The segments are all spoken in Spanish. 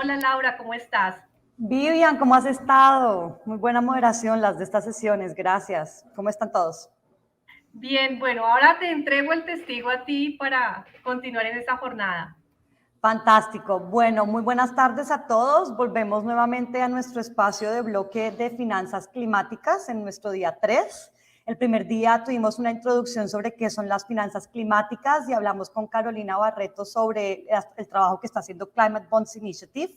Hola Laura, ¿cómo estás? Vivian, ¿cómo has estado? Muy buena moderación las de estas sesiones, gracias. ¿Cómo están todos? Bien, bueno, ahora te entrego el testigo a ti para continuar en esta jornada. Fantástico. Bueno, muy buenas tardes a todos. Volvemos nuevamente a nuestro espacio de bloque de finanzas climáticas en nuestro día 3. El primer día tuvimos una introducción sobre qué son las finanzas climáticas y hablamos con Carolina Barreto sobre el trabajo que está haciendo Climate Bonds Initiative.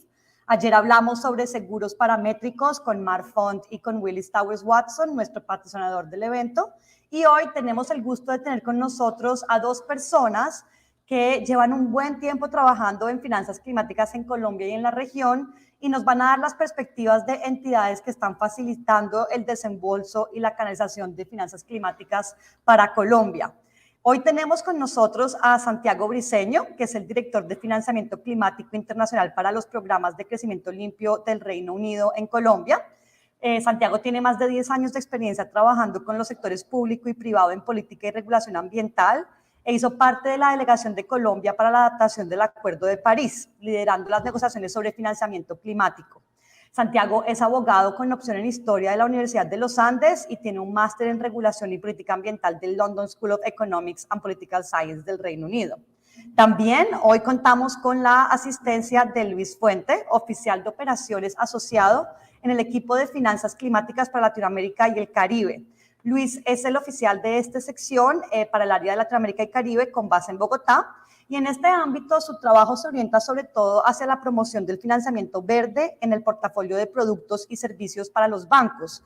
Ayer hablamos sobre seguros paramétricos con Mark Font y con Willis Towers Watson, nuestro patrocinador del evento. Y hoy tenemos el gusto de tener con nosotros a dos personas que llevan un buen tiempo trabajando en finanzas climáticas en Colombia y en la región y nos van a dar las perspectivas de entidades que están facilitando el desembolso y la canalización de finanzas climáticas para Colombia. Hoy tenemos con nosotros a Santiago Briceño, que es el director de Financiamiento Climático Internacional para los programas de crecimiento limpio del Reino Unido en Colombia. Santiago tiene más de 10 años de experiencia trabajando con los sectores público y privado en política y regulación ambiental e hizo parte de la delegación de Colombia para la adaptación del Acuerdo de París, liderando las negociaciones sobre financiamiento climático. Santiago es abogado con opción en Historia de la Universidad de los Andes y tiene un máster en Regulación y Política Ambiental del London School of Economics and Political Science del Reino Unido. También hoy contamos con la asistencia de Luis Fuente, oficial de operaciones asociado en el equipo de finanzas climáticas para Latinoamérica y el Caribe. Luis es el oficial de esta sección para el área de Latinoamérica y Caribe con base en Bogotá. Y en este ámbito su trabajo se orienta sobre todo hacia la promoción del financiamiento verde en el portafolio de productos y servicios para los bancos,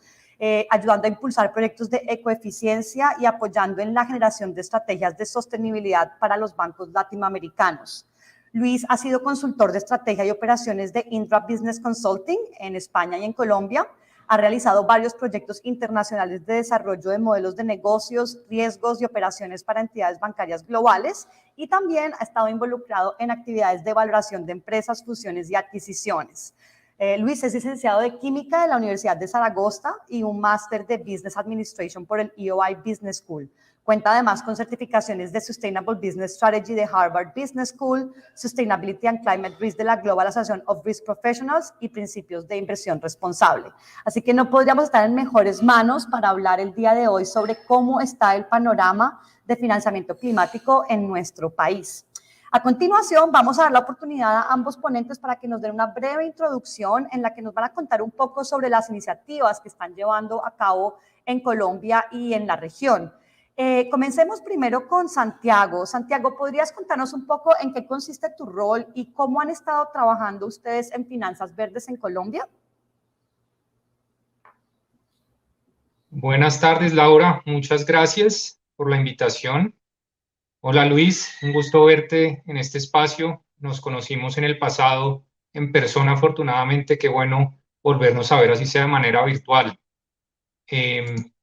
ayudando a impulsar proyectos de ecoeficiencia y apoyando en la generación de estrategias de sostenibilidad para los bancos latinoamericanos. Luis ha sido consultor de estrategia y operaciones de Indra Business Consulting en España y en Colombia. Ha realizado varios proyectos internacionales de desarrollo de modelos de negocios, riesgos y operaciones para entidades bancarias globales y también ha estado involucrado en actividades de valoración de empresas, fusiones y adquisiciones. Luis es licenciado de Química de la Universidad de Zaragoza y un máster de Business Administration por el EOI Business School. Cuenta además con certificaciones de Sustainable Business Strategy de Harvard Business School, Sustainability and Climate Risk de la Global Association of Risk Professionals y principios de inversión responsable. Así que no podríamos estar en mejores manos para hablar el día de hoy sobre cómo está el panorama de financiamiento climático en nuestro país. A continuación, vamos a dar la oportunidad a ambos ponentes para que nos den una breve introducción en la que nos van a contar un poco sobre las iniciativas que están llevando a cabo en Colombia y en la región. Comencemos primero con Santiago. Santiago, ¿podrías contarnos un poco en qué consiste tu rol y cómo han estado trabajando ustedes en finanzas verdes en Colombia? Buenas tardes, Laura. Muchas gracias por la invitación. Hola, Luis. Un gusto verte en este espacio. Nos conocimos en el pasado en persona, afortunadamente. Qué bueno volvernos a ver, así sea de manera virtual.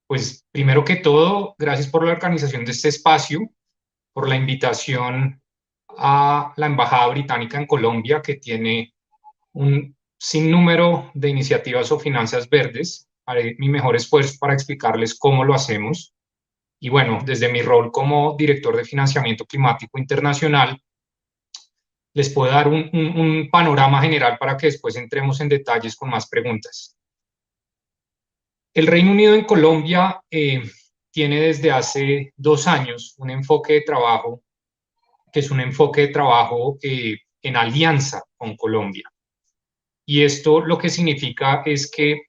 Pues primero que todo, gracias por la organización de este espacio, por la invitación a la Embajada Británica en Colombia, que tiene un sinnúmero de iniciativas o finanzas verdes. Haré mi mejor esfuerzo para explicarles cómo lo hacemos. Y bueno, desde mi rol como director de financiamiento climático internacional, les puedo dar un panorama general para que después entremos en detalles con más preguntas. El Reino Unido en Colombia tiene desde hace 2 años un enfoque de trabajo que es un enfoque de trabajo en alianza con Colombia. Y esto lo que significa es que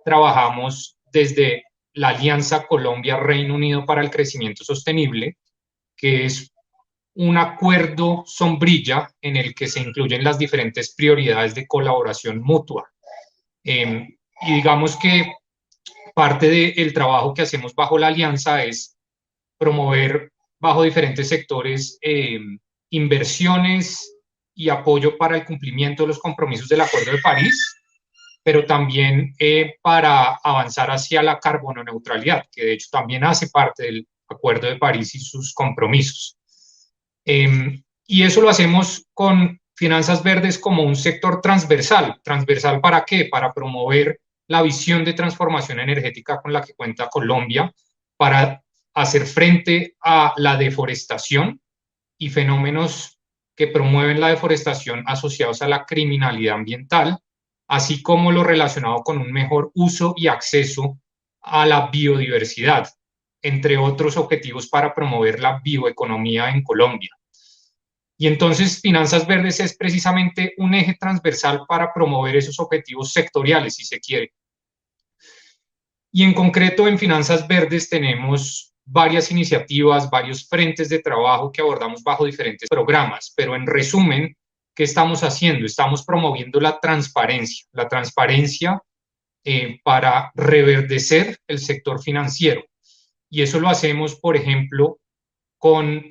trabajamos desde la Alianza Colombia-Reino Unido para el Crecimiento Sostenible, que es un acuerdo sombrilla en el que se incluyen las diferentes prioridades de colaboración mutua. Y digamos que parte del trabajo que hacemos bajo la alianza es promover bajo diferentes sectores inversiones y apoyo para el cumplimiento de los compromisos del Acuerdo de París, pero también para avanzar hacia la carbono neutralidad, que de hecho también hace parte del Acuerdo de París y sus compromisos. Y eso lo hacemos con finanzas verdes como un sector transversal. ¿Transversal para qué? Para promover la visión de transformación energética con la que cuenta Colombia, para hacer frente a la deforestación y fenómenos que promueven la deforestación asociados a la criminalidad ambiental, así como lo relacionado con un mejor uso y acceso a la biodiversidad, entre otros objetivos para promover la bioeconomía en Colombia. Y entonces Finanzas Verdes es precisamente un eje transversal para promover esos objetivos sectoriales, si se quiere. Y en concreto en Finanzas Verdes tenemos varias iniciativas, varios frentes de trabajo que abordamos bajo diferentes programas, pero en resumen, ¿qué estamos haciendo? Estamos promoviendo la transparencia para reverdecer el sector financiero. Y eso lo hacemos, por ejemplo, con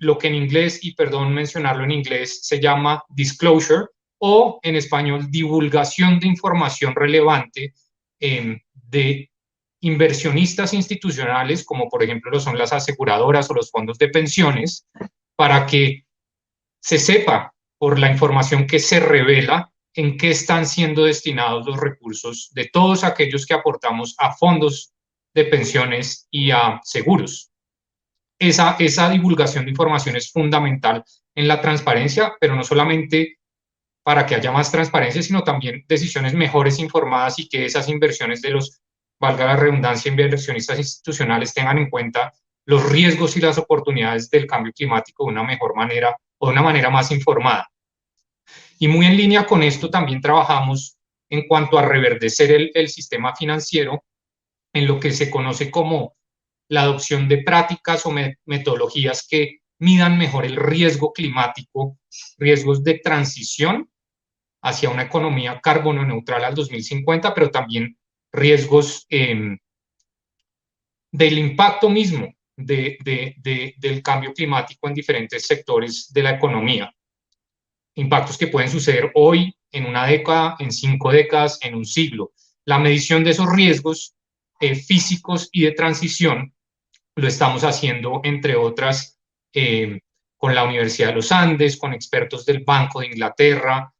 lo que en inglés, y perdón mencionarlo en inglés, se llama disclosure, o en español divulgación de información relevante de inversionistas institucionales, como por ejemplo lo son las aseguradoras o los fondos de pensiones, para que se sepa por la información que se revela en qué están siendo destinados los recursos de todos aquellos que aportamos a fondos de pensiones y a seguros. Esa divulgación de información es fundamental en la transparencia, pero no solamente para que haya más transparencia, sino también decisiones mejores informadas y que esas inversiones de los, valga la redundancia, inversionistas institucionales tengan en cuenta los riesgos y las oportunidades del cambio climático de una mejor manera o de una manera más informada. Y muy en línea con esto también trabajamos en cuanto a reverdecer el sistema financiero en lo que se conoce como la adopción de prácticas o metodologías que midan mejor el riesgo climático, riesgos de transición hacia una economía carbono neutral al 2050, pero también riesgos del impacto mismo del cambio climático en diferentes sectores de la economía. Impactos que pueden suceder hoy, en una década, en 5 décadas, en un siglo. La medición de esos riesgos físicos y de transición lo estamos haciendo, entre otras, con la Universidad de los Andes, con expertos del Banco de Inglaterra,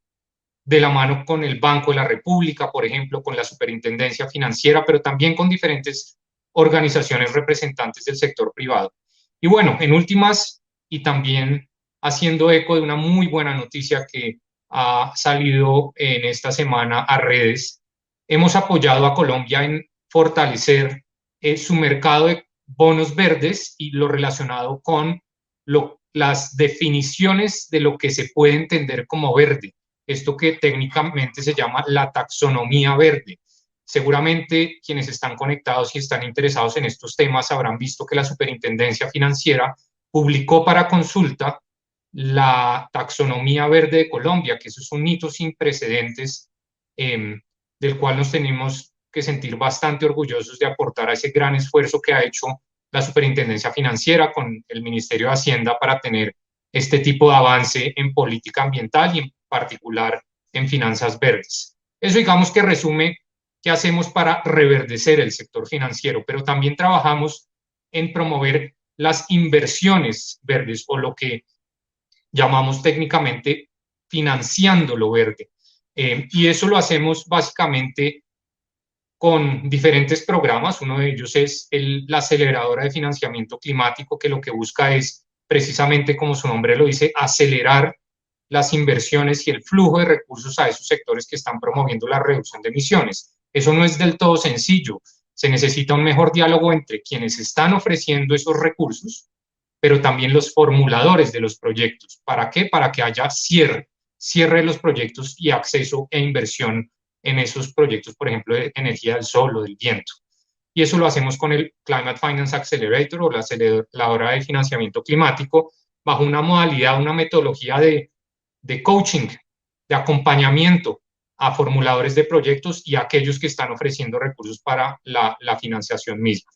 de la mano con el Banco de la República, por ejemplo, con la Superintendencia Financiera, pero también con diferentes organizaciones representantes del sector privado. Y bueno, en últimas, y también haciendo eco de una muy buena noticia que ha salido en esta semana a redes, hemos apoyado a Colombia en fortalecer su mercado de bonos verdes y lo relacionado con las definiciones de lo que se puede entender como verde. Esto que técnicamente se llama la taxonomía verde. Seguramente quienes están conectados y están interesados en estos temas habrán visto que la Superintendencia Financiera publicó para consulta la taxonomía verde de Colombia, que eso es un hito sin precedentes, del cual nos tenemos que sentir bastante orgullosos de aportar a ese gran esfuerzo que ha hecho la Superintendencia Financiera con el Ministerio de Hacienda para tener este tipo de avance en política ambiental y en particular en finanzas verdes. Eso digamos que resume qué hacemos para reverdecer el sector financiero, pero también trabajamos en promover las inversiones verdes o lo que llamamos técnicamente financiando lo verde. Y eso lo hacemos básicamente con diferentes programas. Uno de ellos es la aceleradora de financiamiento climático, que lo que busca es precisamente, como su nombre lo dice, acelerar las inversiones y el flujo de recursos a esos sectores que están promoviendo la reducción de emisiones. Eso no es del todo sencillo. Se necesita un mejor diálogo entre quienes están ofreciendo esos recursos, pero también los formuladores de los proyectos. ¿Para qué? Para que haya cierre de los proyectos y acceso e inversión en esos proyectos, por ejemplo, de energía del sol o del viento. Y eso lo hacemos con el Climate Finance Accelerator o la aceleradora de financiamiento climático, bajo una modalidad, una metodología de coaching, de acompañamiento a formuladores de proyectos y a aquellos que están ofreciendo recursos para la financiación misma.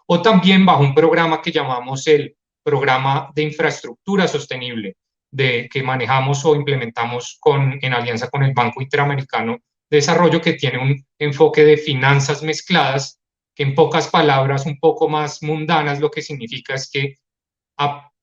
O también bajo un programa que llamamos el Programa de Infraestructura Sostenible, que manejamos o implementamos en alianza con el Banco Interamericano de Desarrollo, que tiene un enfoque de finanzas mezcladas, que en pocas palabras, un poco más mundanas, lo que significa es que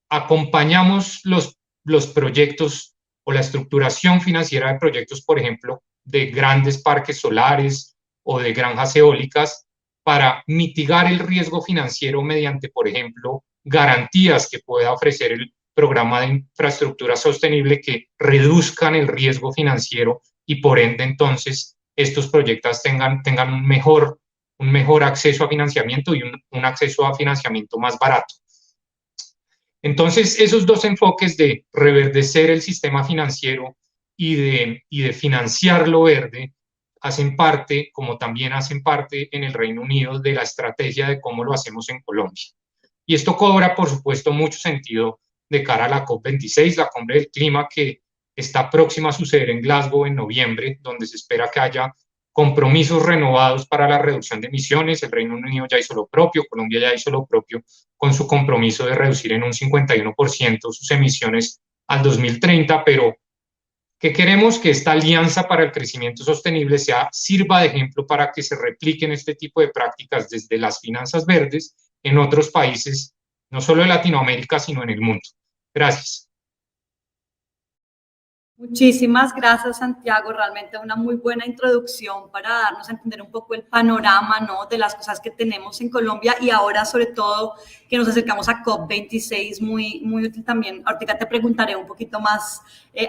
acompañamos los proyectos o la estructuración financiera de proyectos, por ejemplo, de grandes parques solares o de granjas eólicas, para mitigar el riesgo financiero mediante, por ejemplo, garantías que pueda ofrecer programa de infraestructura sostenible que reduzcan el riesgo financiero y por ende entonces estos proyectos tengan un mejor acceso a financiamiento y un acceso a financiamiento más barato. Entonces, esos dos enfoques de reverdecer el sistema financiero y de financiar lo verde hacen parte, como también hacen parte en el Reino Unido, de la estrategia de cómo lo hacemos en Colombia. Y esto cobra, por supuesto, mucho sentido de cara a la COP26, la cumbre del clima que está próxima a suceder en Glasgow en noviembre, donde se espera que haya compromisos renovados para la reducción de emisiones. El Reino Unido ya hizo lo propio, Colombia ya hizo lo propio con su compromiso de reducir en un 51% sus emisiones al 2030, pero que queremos que esta alianza para el crecimiento sostenible sirva de ejemplo para que se repliquen este tipo de prácticas desde las finanzas verdes en otros países, no solo de Latinoamérica, sino en el mundo. Gracias. Muchísimas gracias, Santiago. Realmente una muy buena introducción para darnos a entender un poco el panorama, ¿no?, de las cosas que tenemos en Colombia y ahora, sobre todo, que nos acercamos a COP26, muy, muy útil también. Ahorita te preguntaré un poquito más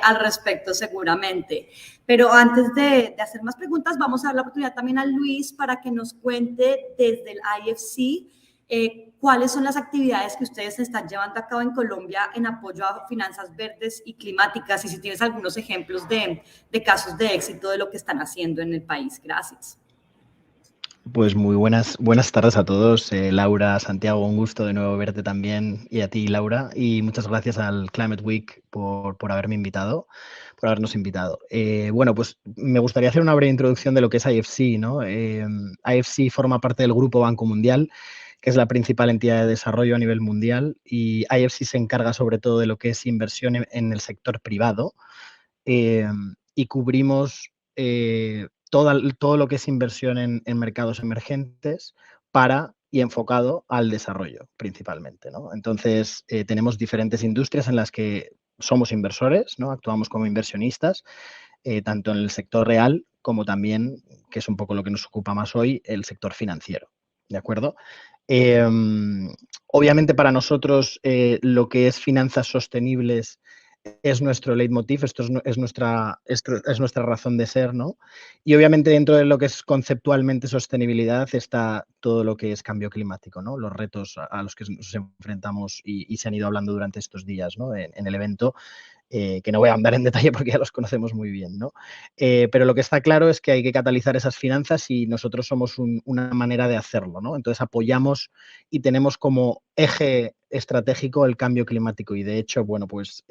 al respecto, seguramente. Pero antes de hacer más preguntas, vamos a dar la oportunidad también a Luis para que nos cuente desde el IFC cuáles son las actividades que ustedes están llevando a cabo en Colombia en apoyo a finanzas verdes y climáticas y si tienes algunos ejemplos de casos de éxito de lo que están haciendo en el país. Gracias. Pues muy buenas tardes a todos. Laura, Santiago, un gusto de nuevo verte también y a ti, Laura. Y muchas gracias al Climate Week por habernos invitado. Bueno, pues me gustaría hacer una breve introducción de lo que es IFC, ¿no? IFC forma parte del Grupo Banco Mundial, que es la principal entidad de desarrollo a nivel mundial, y IFC se encarga sobre todo de lo que es inversión en el sector privado y cubrimos todo lo que es inversión en mercados emergentes y enfocado al desarrollo principalmente, ¿no? Entonces, tenemos diferentes industrias en las que somos inversores, ¿no? Actuamos como inversionistas, tanto en el sector real como también, que es un poco lo que nos ocupa más hoy, el sector financiero, ¿de acuerdo? Obviamente para nosotros lo que es finanzas sostenibles es nuestro leitmotiv, esto es nuestra razón de ser, ¿no? Y obviamente dentro de lo que es conceptualmente sostenibilidad está todo lo que es cambio climático, ¿no? Los retos a los que nos enfrentamos y se han ido hablando durante estos días, ¿no?, en el evento. Que no voy a andar en detalle porque ya los conocemos muy bien, ¿no? Pero lo que está claro es que hay que catalizar esas finanzas y nosotros somos una manera de hacerlo, ¿no? Entonces apoyamos y tenemos como eje estratégico el cambio climático y de hecho, bueno, pues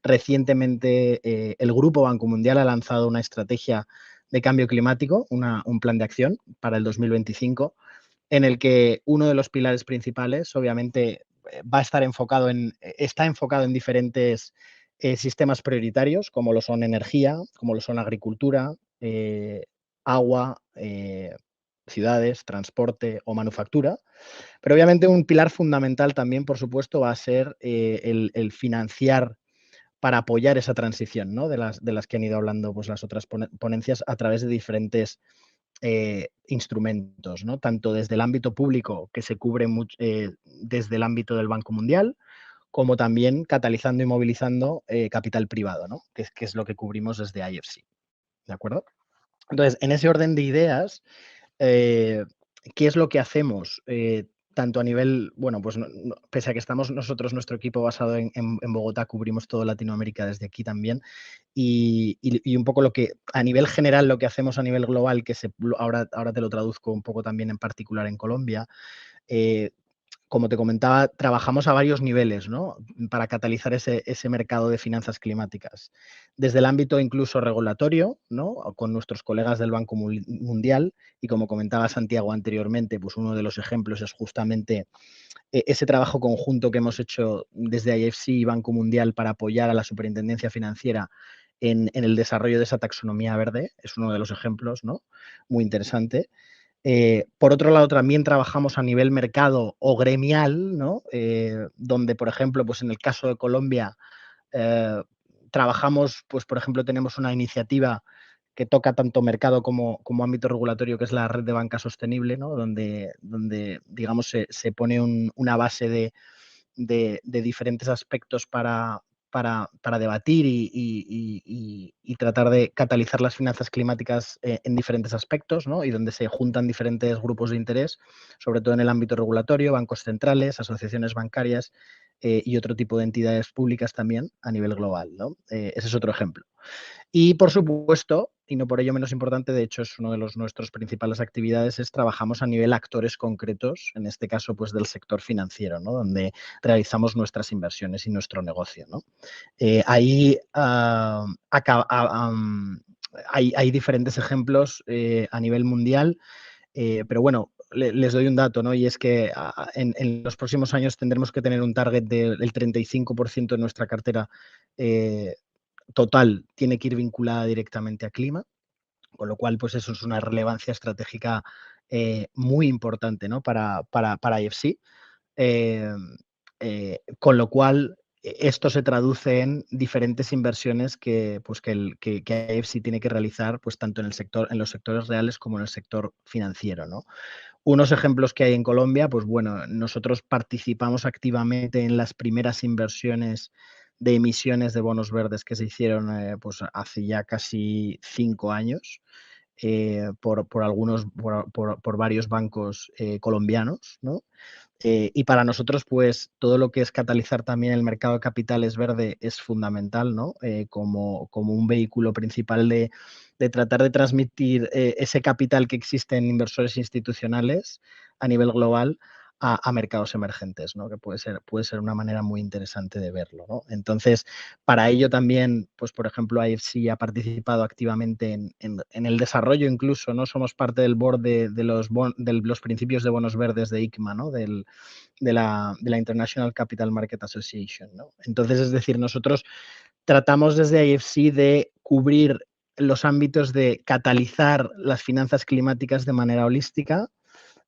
recientemente el Grupo Banco Mundial ha lanzado una estrategia de cambio climático, un plan de acción para el 2025, en el que uno de los pilares principales, obviamente, está enfocado en diferentes sistemas prioritarios, como lo son energía, como lo son agricultura, agua, ciudades, transporte o manufactura. Pero obviamente un pilar fundamental también, por supuesto, va a ser el financiar para apoyar esa transición, ¿no?, de las que han ido hablando pues, las otras ponencias a través de diferentes instrumentos, ¿no?, tanto desde el ámbito público, que se cubre desde el ámbito del Banco Mundial, como también catalizando y movilizando capital privado, ¿no?, que es lo que cubrimos desde IFC, ¿de acuerdo? Entonces, en ese orden de ideas, ¿qué es lo que hacemos? Tanto a nivel, bueno, pues pese a que estamos nosotros, nuestro equipo basado en Bogotá, cubrimos toda Latinoamérica desde aquí también, y un poco a nivel general, lo que hacemos a nivel global, ahora te lo traduzco un poco también en particular en Colombia, como te comentaba, trabajamos a varios niveles, ¿no?, para catalizar ese mercado de finanzas climáticas. Desde el ámbito incluso regulatorio, ¿no?, con nuestros colegas del Banco Mundial, y como comentaba Santiago anteriormente, pues uno de los ejemplos es justamente ese trabajo conjunto que hemos hecho desde IFC y Banco Mundial para apoyar a la Superintendencia Financiera en el desarrollo de esa taxonomía verde. Es uno de los ejemplos, ¿no?, muy interesante. Por otro lado, también trabajamos a nivel mercado o gremial, ¿no?, donde, por ejemplo, pues en el caso de Colombia, trabajamos, pues por ejemplo, tenemos una iniciativa que toca tanto mercado como ámbito regulatorio, que es la Red de Banca Sostenible, ¿no?, donde digamos, se pone una base de diferentes aspectos para debatir y tratar de catalizar las finanzas climáticas en diferentes aspectos, ¿no? Y donde se juntan diferentes grupos de interés, sobre todo en el ámbito regulatorio, bancos centrales, asociaciones bancarias y otro tipo de entidades públicas también a nivel global, ¿no? Ese es otro ejemplo. Y por supuesto, y no por ello menos importante, de hecho es uno de nuestros principales actividades, es trabajamos a nivel actores concretos, en este caso pues del sector financiero, ¿no? Donde realizamos nuestras inversiones y nuestro negocio, ¿no? Ahí hay diferentes ejemplos a nivel mundial, pero bueno, les doy un dato, ¿no? Y es que en los próximos años tendremos que tener un target del 35% de nuestra cartera total tiene que ir vinculada directamente a clima, con lo cual pues eso es una relevancia estratégica muy importante, ¿no? para IFC. Con lo cual, esto se traduce en diferentes inversiones que IFC tiene que realizar, pues tanto en los sectores reales como en el sector financiero, ¿no? Unos ejemplos que hay en Colombia, pues bueno, nosotros participamos activamente en las primeras inversiones de emisiones de bonos verdes que se hicieron pues hace ya casi 5 años por varios bancos colombianos, ¿no? Y para nosotros, pues todo lo que es catalizar también el mercado de capitales verde es fundamental, ¿no? Como un vehículo principal de tratar de transmitir ese capital que existe en inversores institucionales a nivel global a mercados emergentes, ¿no? Que puede ser una manera muy interesante de verlo, ¿no? Entonces, para ello también, pues por ejemplo, IFC ha participado activamente en el desarrollo incluso, ¿no? Somos parte del board de los principios de bonos verdes de ICMA, ¿no? De la International Capital Market Association, ¿no? Entonces, es decir, nosotros tratamos desde IFC de cubrir los ámbitos de catalizar las finanzas climáticas de manera holística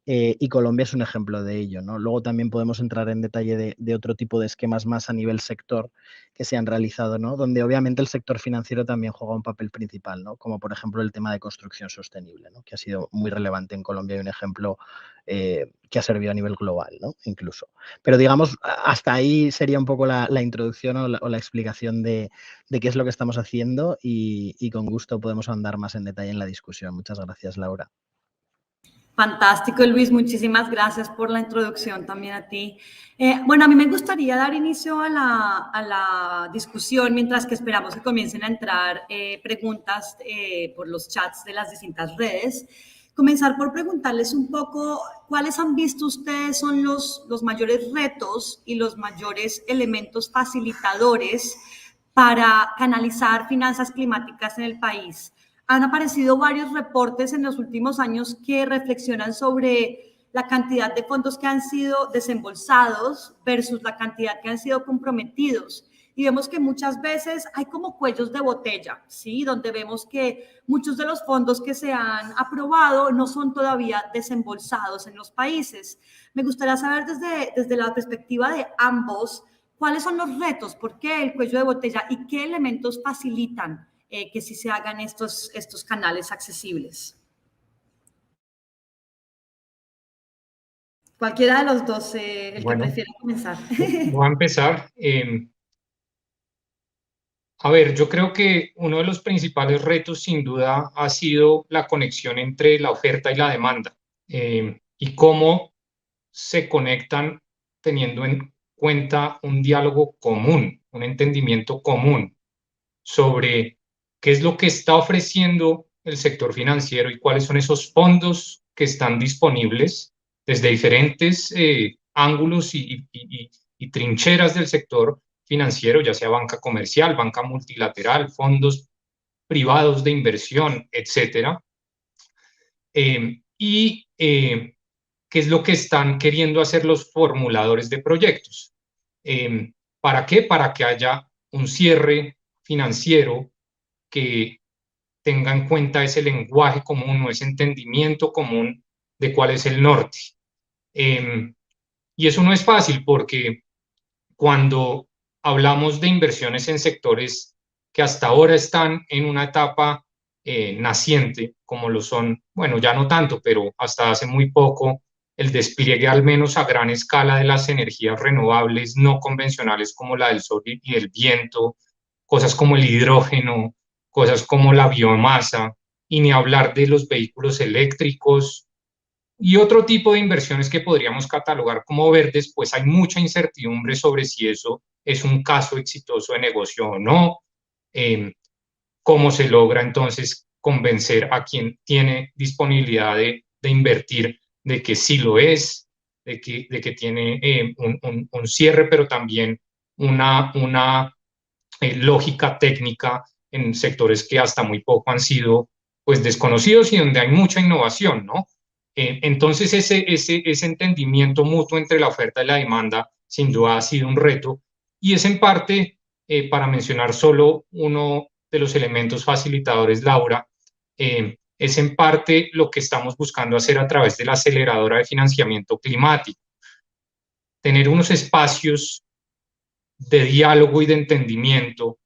y Colombia es un ejemplo de ello, ¿no? Luego también podemos entrar en detalle de otro tipo de esquemas más a nivel sector que se han realizado, ¿no? Donde obviamente el sector financiero también juega un papel principal, ¿no? Como por ejemplo el tema de construcción sostenible, ¿no? Que ha sido muy relevante en Colombia y un ejemplo que ha servido a nivel global, ¿no? Incluso. Pero digamos, hasta ahí sería un poco la introducción o la explicación de qué es lo que estamos haciendo y con gusto podemos andar más en detalle en la discusión. Muchas gracias, Laura. Fantástico, Luis. Muchísimas gracias por la introducción también a ti. Bueno, a mí me gustaría dar inicio a la discusión mientras que esperamos que comiencen a entrar preguntas por los chats de las distintas redes. Comenzar por preguntarles un poco cuáles han visto ustedes son los mayores retos y los mayores elementos facilitadores para canalizar finanzas climáticas en el país. Han aparecido varios reportes en los últimos años que reflexionan sobre la cantidad de fondos que han sido desembolsados versus la cantidad que han sido comprometidos. Y vemos que muchas veces hay como cuellos de botella, ¿sí? Donde vemos que muchos de los fondos que se han aprobado no son todavía desembolsados en los países. Me gustaría saber desde la perspectiva de ambos, ¿cuáles son los retos? ¿Por qué el cuello de botella? ¿Y qué elementos facilitan que sí se hagan estos canales accesibles? Cualquiera de los dos, el que prefiera comenzar. Voy a empezar. A ver, yo creo que uno de los principales retos sin duda ha sido la conexión entre la oferta y la demanda y cómo se conectan teniendo en cuenta un diálogo común, un entendimiento común sobre qué es lo que está ofreciendo el sector financiero y cuáles son esos fondos que están disponibles desde diferentes ángulos y trincheras del sector financiero, ya sea banca comercial, banca multilateral, fondos privados de inversión, etcétera. ¿Qué es lo que están queriendo hacer los formuladores de proyectos? ¿Para qué? Para que haya un cierre financiero que tenga en cuenta ese lenguaje común o ese entendimiento común de cuál es el norte. Y eso no es fácil porque cuando hablamos de inversiones en sectores que hasta ahora están en una etapa naciente, como lo son, bueno, ya no tanto, pero hasta hace muy poco, el despliegue al menos a gran escala de las energías renovables no convencionales como la del sol y el viento, cosas como el hidrógeno, cosas como la biomasa, y ni hablar de los vehículos eléctricos y otro tipo de inversiones que podríamos catalogar como verdes, pues hay mucha incertidumbre sobre si eso es un caso exitoso de negocio o no. ¿Cómo se logra entonces convencer a quien tiene disponibilidad de invertir de que sí lo es, de que tiene un cierre, pero también una lógica técnica en sectores que hasta muy poco han sido pues desconocidos y donde hay mucha innovación, ¿no? Entonces ese entendimiento mutuo entre la oferta y la demanda sin duda ha sido un reto y es en parte, para mencionar solo uno de los elementos facilitadores, Laura, es en parte lo que estamos buscando hacer a través de la aceleradora de financiamiento climático, tener unos espacios de diálogo y de entendimiento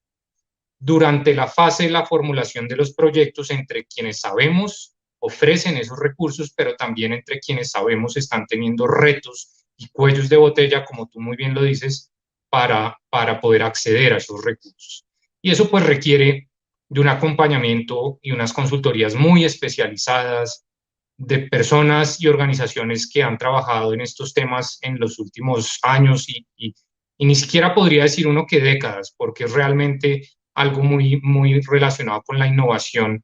durante la fase de la formulación de los proyectos entre quienes sabemos ofrecen esos recursos, pero también entre quienes sabemos están teniendo retos y cuellos de botella, como tú muy bien lo dices, para poder acceder a esos recursos. Y eso pues requiere de un acompañamiento y unas consultorías muy especializadas de personas y organizaciones que han trabajado en estos temas en los últimos años y ni siquiera podría decir uno que décadas, porque es realmente algo muy relacionado con la innovación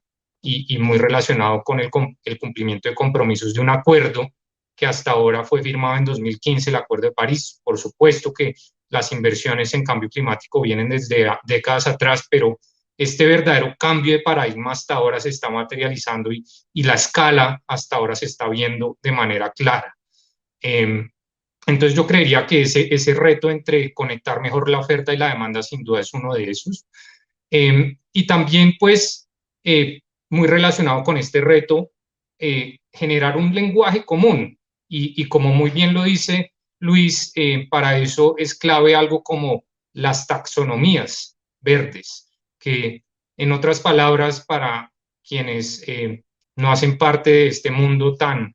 y muy relacionado con el cumplimiento de compromisos de un acuerdo que hasta ahora fue firmado en 2015, el Acuerdo de París. Por supuesto que las inversiones en cambio climático vienen desde décadas atrás, pero este verdadero cambio de paradigma hasta ahora se está materializando y la escala hasta ahora se está viendo de manera clara. Entonces yo creería que ese reto entre conectar mejor la oferta y la demanda sin duda es uno de esos. Y también pues muy relacionado con este reto, generar un lenguaje común y como muy bien lo dice Luis, para eso es clave algo como las taxonomías verdes, que en otras palabras, para quienes no hacen parte de este mundo tan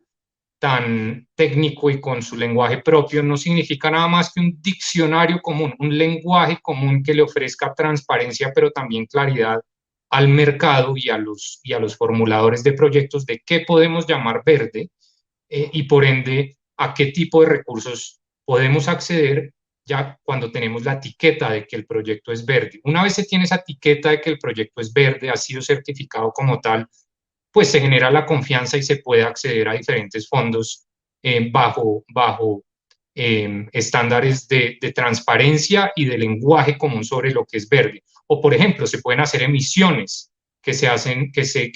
técnico y con su lenguaje propio, no significa nada más que un diccionario común, un lenguaje común que le ofrezca transparencia, pero también claridad al mercado y a los formuladores de proyectos de qué podemos llamar verde y por ende a qué tipo de recursos podemos acceder ya cuando tenemos la etiqueta de que el proyecto es verde. Una vez se tiene esa etiqueta de que el proyecto es verde, ha sido certificado como tal, pues se genera la confianza y se puede acceder a diferentes fondos bajo estándares de transparencia y de lenguaje común sobre lo que es verde. O, por ejemplo, se pueden hacer emisiones que se hacen, que se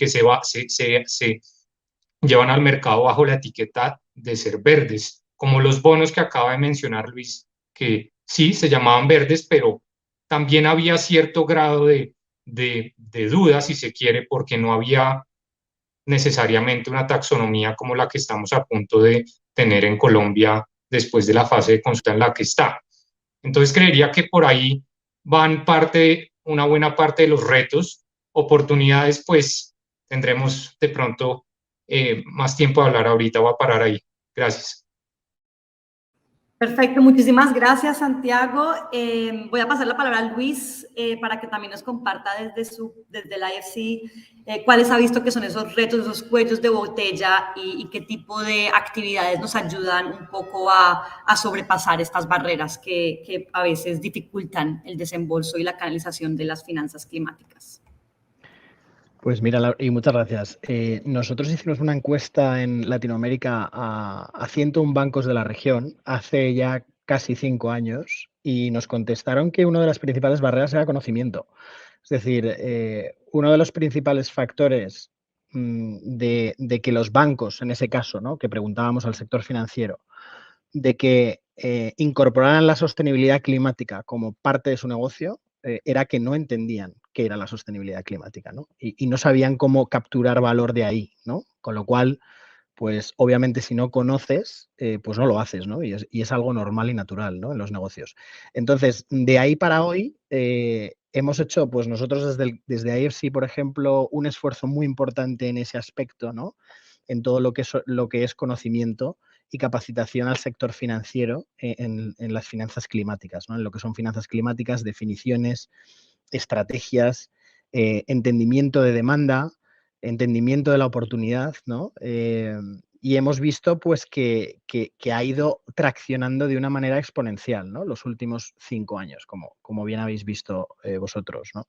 llevan al mercado bajo la etiqueta de ser verdes, como los bonos que acaba de mencionar Luis, que sí se llamaban verdes, pero también había cierto grado de duda, si se quiere, porque no había necesariamente una taxonomía como la que estamos a punto de tener en Colombia después de la fase de consulta en la que está. Entonces creería que por ahí van una buena parte de los retos. Oportunidades, pues tendremos de pronto más tiempo de hablar ahorita. Voy a parar ahí. Gracias. Perfecto, muchísimas gracias, Santiago. Voy a pasar la palabra a Luis para que también nos comparta desde la IFC cuáles ha visto que son esos retos, esos cuellos de botella y qué tipo de actividades nos ayudan un poco a sobrepasar estas barreras que a veces dificultan el desembolso y la canalización de las finanzas climáticas. Pues mira, y muchas gracias. Nosotros hicimos una encuesta en Latinoamérica a 101 bancos de la región hace ya casi 5 años y nos contestaron que una de las principales barreras era conocimiento. Es decir, uno de los principales factores de que los bancos, en ese caso, ¿no?, que preguntábamos al sector financiero, de que incorporaran la sostenibilidad climática como parte de su negocio, era que no entendían qué era la sostenibilidad climática, ¿no? Y no sabían cómo capturar valor de ahí, ¿no? Con lo cual, pues obviamente si no conoces, pues no lo haces, ¿no? Y es algo normal y natural, ¿no?, en los negocios. Entonces, de ahí para hoy, hemos hecho, pues nosotros desde IFC, por ejemplo, un esfuerzo muy importante en ese aspecto, ¿no?, en todo lo que es conocimiento y capacitación al sector financiero en las finanzas climáticas, ¿no? En lo que son finanzas climáticas, definiciones, estrategias, entendimiento de demanda, entendimiento de la oportunidad, ¿no? Y hemos visto pues que ha ido traccionando de una manera exponencial, ¿no? Los últimos 5 años, como bien habéis visto vosotros, ¿no?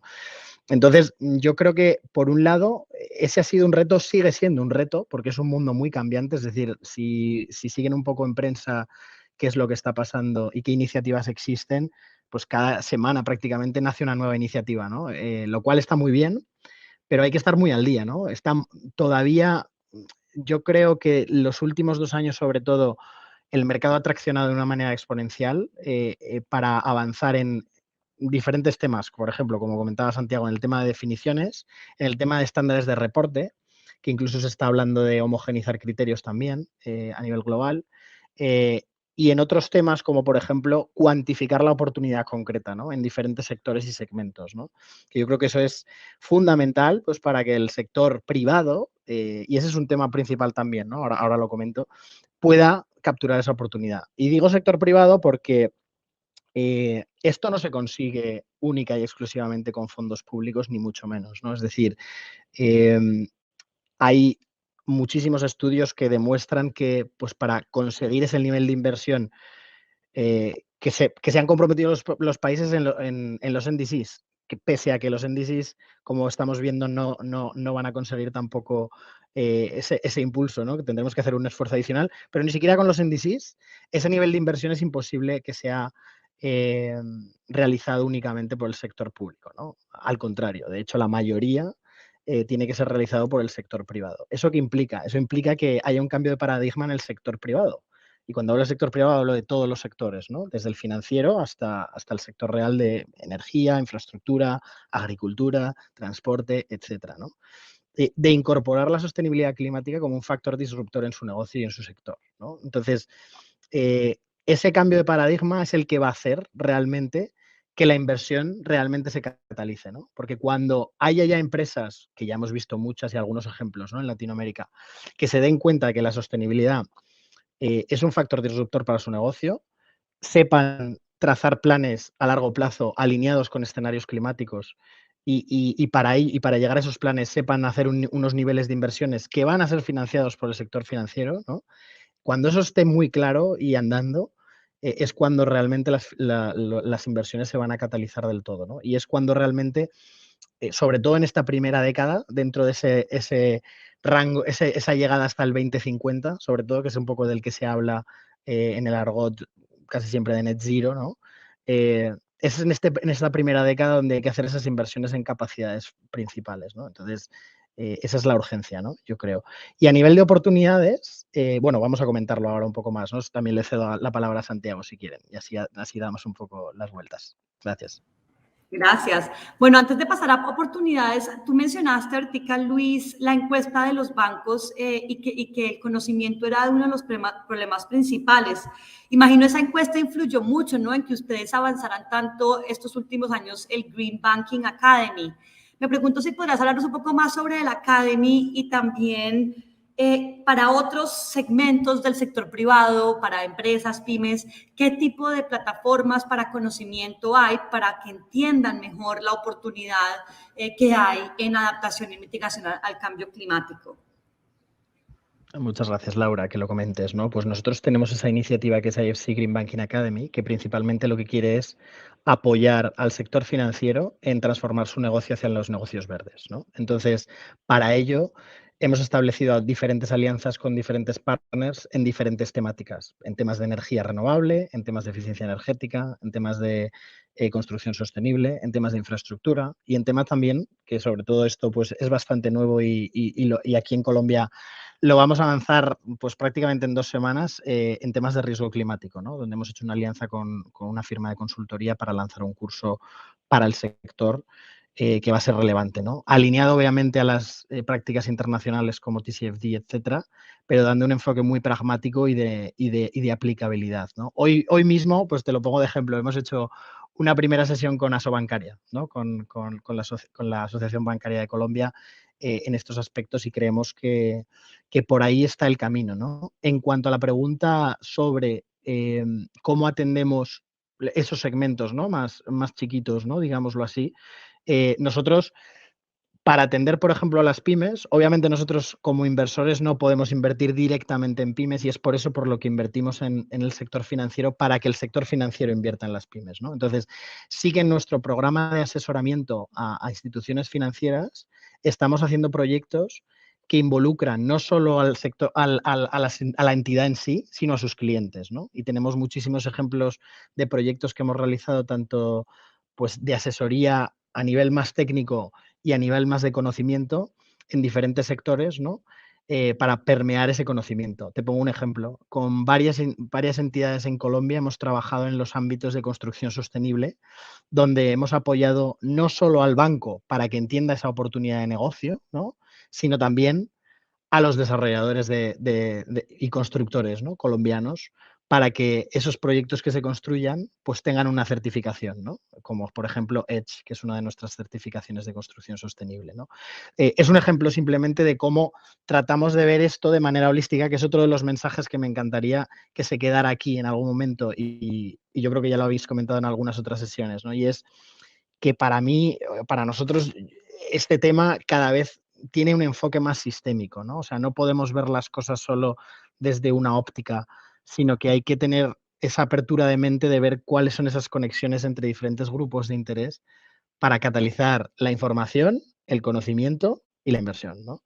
Entonces, yo creo que, por un lado, ese ha sido un reto, sigue siendo un reto, porque es un mundo muy cambiante, es decir, si siguen un poco en prensa qué es lo que está pasando y qué iniciativas existen, pues cada semana prácticamente nace una nueva iniciativa, ¿no? Lo cual está muy bien, pero hay que estar muy al día, ¿no? Todavía, yo creo que los últimos 2 años, sobre todo, el mercado ha traccionado de una manera exponencial para avanzar en diferentes temas, por ejemplo, como comentaba Santiago, en el tema de definiciones, en el tema de estándares de reporte, que incluso se está hablando de homogenizar criterios también a nivel global, y en otros temas como, por ejemplo, cuantificar la oportunidad concreta, ¿no? En diferentes sectores y segmentos, ¿no? Que yo creo que eso es fundamental pues, para que el sector privado, y ese es un tema principal también, ¿no? Ahora lo comento, pueda capturar esa oportunidad. Y digo sector privado porque esto no se consigue única y exclusivamente con fondos públicos, ni mucho menos, ¿no? Es decir, hay muchísimos estudios que demuestran que pues, para conseguir ese nivel de inversión que se han comprometido los países en los NDCs, que pese a que los NDCs, como estamos viendo, no van a conseguir tampoco ese impulso, ¿no? Que tendremos que hacer un esfuerzo adicional, pero ni siquiera con los NDCs ese nivel de inversión es imposible que sea realizado únicamente por el sector público, ¿no? Al contrario, de hecho, la mayoría tiene que ser realizado por el sector privado. ¿Eso qué implica? Eso implica que haya un cambio de paradigma en el sector privado. Y cuando hablo del sector privado hablo de todos los sectores, ¿no? Desde el financiero hasta el sector real de energía, infraestructura, agricultura, transporte, etcétera, ¿no? De incorporar la sostenibilidad climática como un factor disruptor en su negocio y en su sector, ¿no? Entonces, ese cambio de paradigma es el que va a hacer realmente que la inversión realmente se catalice, ¿no? Porque cuando haya ya empresas, que ya hemos visto muchas y algunos ejemplos, ¿no? En Latinoamérica, que se den cuenta de que la sostenibilidad es un factor disruptor para su negocio, sepan trazar planes a largo plazo alineados con escenarios climáticos y para llegar a esos planes sepan hacer unos niveles de inversiones que van a ser financiados por el sector financiero, ¿no? Cuando eso esté muy claro y andando, es cuando realmente las inversiones se van a catalizar del todo, ¿no? Y es cuando realmente, sobre todo en esta primera década, dentro de ese rango, esa llegada hasta el 2050, sobre todo, que es un poco del que se habla en el argot casi siempre de net zero, ¿no? Es en esta primera década donde hay que hacer esas inversiones en capacidades principales, ¿no? Entonces, esa es la urgencia, ¿no? Yo creo. Y a nivel de oportunidades, bueno, vamos a comentarlo ahora un poco más, ¿no? También le cedo la palabra a Santiago si quieren y así damos un poco las vueltas. Gracias. Gracias. Bueno, antes de pasar a oportunidades, tú mencionaste ahorita, Luis, la encuesta de los bancos y que el conocimiento era uno de los problemas principales. Imagino esa encuesta influyó mucho, ¿no? En que ustedes avanzaran tanto estos últimos años el Green Banking Academy. Me pregunto si podrás hablarnos un poco más sobre el Academy y también para otros segmentos del sector privado, para empresas, pymes, ¿qué tipo de plataformas para conocimiento hay para que entiendan mejor la oportunidad que hay en adaptación y mitigación al cambio climático? Muchas gracias, Laura, que lo comentes, ¿no? Pues nosotros tenemos esa iniciativa que es IFC Green Banking Academy, que principalmente lo que quiere es apoyar al sector financiero en transformar su negocio hacia los negocios verdes, ¿no? Entonces, para ello, hemos establecido diferentes alianzas con diferentes partners en diferentes temáticas, en temas de energía renovable, en temas de eficiencia energética, en temas de construcción sostenible, en temas de infraestructura y en temas también, que sobre todo esto pues, es bastante nuevo y aquí en Colombia lo vamos a avanzar pues, prácticamente en 2 semanas en temas de riesgo climático, ¿no? Donde hemos hecho una alianza con una firma de consultoría para lanzar un curso para el sector que va a ser relevante, ¿no? Alineado obviamente a las prácticas internacionales como TCFD, etcétera, pero dando un enfoque muy pragmático y de aplicabilidad, ¿no? Hoy mismo, pues te lo pongo de ejemplo, hemos hecho una primera sesión con Asobancaria, ¿no? con la Asociación Bancaria de Colombia en estos aspectos y creemos que por ahí está el camino, ¿no? En cuanto a la pregunta sobre cómo atendemos esos segmentos, ¿no? más chiquitos, ¿no? Digámoslo así, nosotros, para atender, por ejemplo, a las pymes, obviamente nosotros como inversores no podemos invertir directamente en pymes y es por eso por lo que invertimos en el sector financiero, para que el sector financiero invierta en las pymes, ¿no? Entonces, sí que en nuestro programa de asesoramiento a instituciones financieras estamos haciendo proyectos que involucran no solo al sector, a la entidad en sí, sino a sus clientes, ¿no? Y tenemos muchísimos ejemplos de proyectos que hemos realizado tanto pues, de asesoría a nivel más técnico y a nivel más de conocimiento en diferentes sectores, ¿no? Para permear ese conocimiento. Te pongo un ejemplo. Con varias entidades en Colombia hemos trabajado en los ámbitos de construcción sostenible, donde hemos apoyado no solo al banco para que entienda esa oportunidad de negocio, ¿no? Sino también a los desarrolladores y constructores, ¿no? colombianos, para que esos proyectos que se construyan pues tengan una certificación, ¿no? Como por ejemplo EDGE, que es una de nuestras certificaciones de construcción sostenible, ¿no? Es un ejemplo simplemente de cómo tratamos de ver esto de manera holística, que es otro de los mensajes que me encantaría que se quedara aquí en algún momento y yo creo que ya lo habéis comentado en algunas otras sesiones, ¿no? Y es que para mí, para nosotros, este tema cada vez tiene un enfoque más sistémico, ¿no? O sea, no podemos ver las cosas solo desde una óptica, sino que hay que tener esa apertura de mente de ver cuáles son esas conexiones entre diferentes grupos de interés para catalizar la información, el conocimiento y la inversión, ¿no?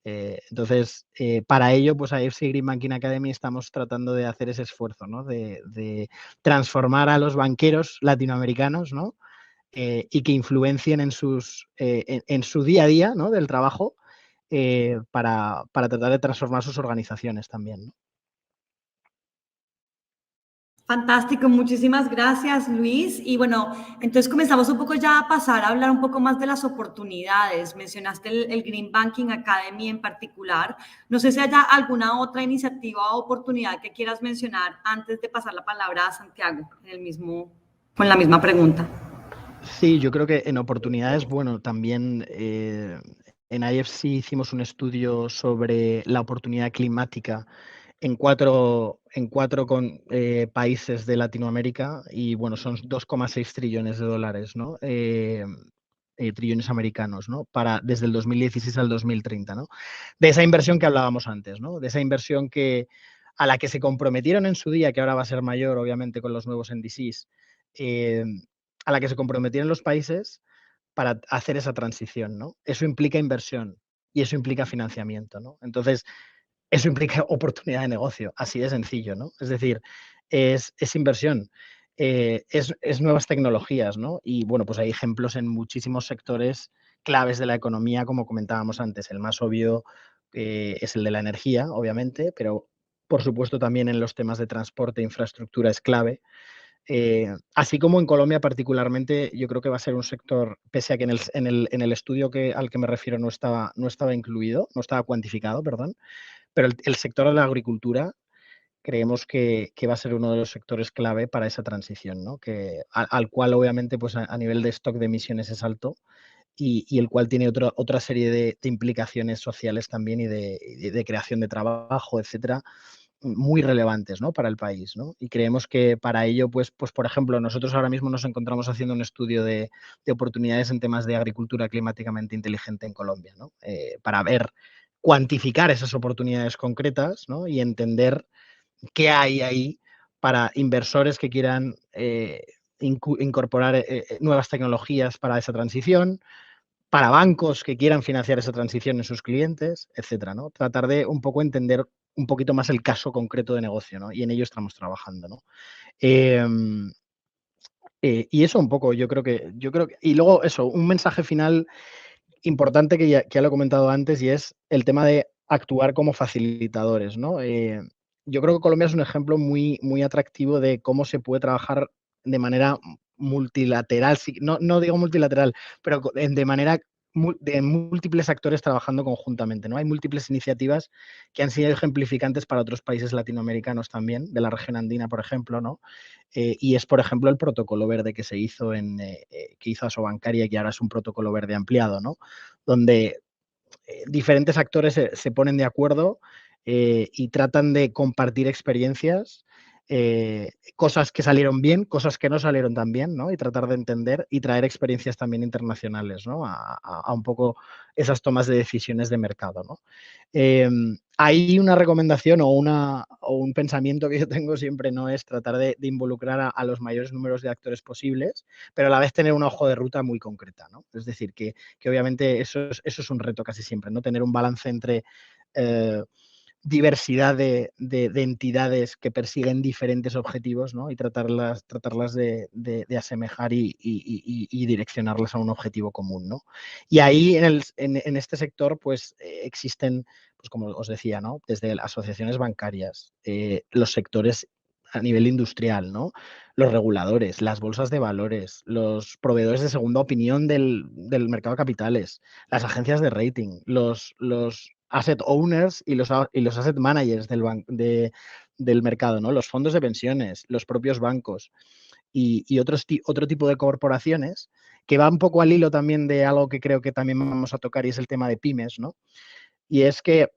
Entonces, para ello, pues a IFC Green Banking Academy estamos tratando de hacer ese esfuerzo, ¿no? De transformar a los banqueros latinoamericanos, ¿no? Y que influencien en su día a día, ¿no? del trabajo para tratar de transformar sus organizaciones también, ¿no? Fantástico, muchísimas gracias, Luis. Y bueno, entonces comenzamos un poco ya a pasar a hablar un poco más de las oportunidades. Mencionaste el Green Banking Academy en particular. No sé si haya alguna otra iniciativa o oportunidad que quieras mencionar antes de pasar la palabra a Santiago con la misma pregunta. Sí, yo creo que en oportunidades, bueno, también en IFC hicimos un estudio sobre la oportunidad climática en cuatro países de Latinoamérica y bueno, son 2,6 trillones de dólares, ¿no? Trillones americanos, ¿no? Desde el 2016 al 2030, ¿no? De esa inversión que hablábamos antes, ¿no? De esa inversión a la que se comprometieron en su día, que ahora va a ser mayor, obviamente, con los nuevos NDCs, a la que se comprometieron los países para hacer esa transición, ¿no? Eso implica inversión y eso implica financiamiento, ¿no? Entonces, eso implica oportunidad de negocio, así de sencillo, ¿no? Es decir, es inversión, es nuevas tecnologías, ¿no? Y bueno, pues hay ejemplos en muchísimos sectores claves de la economía, como comentábamos antes. El más obvio es el de la energía, obviamente, pero por supuesto también en los temas de transporte e infraestructura es clave. Así como en Colombia particularmente, yo creo que va a ser un sector, pese a que en el estudio al que me refiero no estaba incluido, no estaba cuantificado, perdón, pero el sector de la agricultura creemos que va a ser uno de los sectores clave para esa transición, ¿no? Al cual obviamente pues a nivel de stock de emisiones es alto y el cual tiene otra serie de implicaciones sociales también y de creación de trabajo, etcétera, muy relevantes, ¿no? para el país, ¿no? Y creemos que para ello, pues por ejemplo, nosotros ahora mismo nos encontramos haciendo un estudio de oportunidades en temas de agricultura climáticamente inteligente en Colombia, ¿no? Para cuantificar esas oportunidades concretas, ¿no? Y entender qué hay ahí para inversores que quieran incorporar nuevas tecnologías para esa transición, para bancos que quieran financiar esa transición en sus clientes, etcétera, ¿no? Tratar de un poco entender un poquito más el caso concreto de negocio, ¿no? Y en ello estamos trabajando, ¿no? Y eso un poco, yo creo que, y luego eso, un mensaje final importante que ya lo he comentado antes y es el tema de actuar como facilitadores, ¿no? Yo creo que Colombia es un ejemplo muy, muy atractivo de cómo se puede trabajar de manera multilateral, no digo multilateral, pero de manera de múltiples actores trabajando conjuntamente, ¿no? Hay múltiples iniciativas que han sido ejemplificantes para otros países latinoamericanos también, de la región andina, por ejemplo, ¿no? Y es, por ejemplo, el protocolo verde que se hizo que hizo Asobancaria y que ahora es un protocolo verde ampliado, ¿no? Donde diferentes actores se ponen de acuerdo y tratan de compartir experiencias, cosas que salieron bien, cosas que no salieron tan bien, ¿no? Y tratar de entender y traer experiencias también internacionales, ¿no? A un poco esas tomas de decisiones de mercado, ¿no? Hay una recomendación o un pensamiento que yo tengo siempre, ¿no? Es tratar de involucrar a los mayores números de actores posibles, pero a la vez tener un ojo de ruta muy concreta, ¿no? Es decir, que obviamente eso es un reto casi siempre, ¿no? Tener un balance entre diversidad de entidades que persiguen diferentes objetivos, ¿no? Y tratarlas de asemejar y direccionarlas a un objetivo común, ¿no? Y ahí en este sector pues existen, pues como os decía, ¿no? Desde asociaciones bancarias, los sectores a nivel industrial, ¿no? Los reguladores, las bolsas de valores, los proveedores de segunda opinión del mercado de capitales, las agencias de rating, los asset owners y los asset managers del mercado, ¿no? Los fondos de pensiones, los propios bancos y otro tipo de corporaciones que va un poco al hilo también de algo que creo que también vamos a tocar y es el tema de pymes, ¿no? Y es que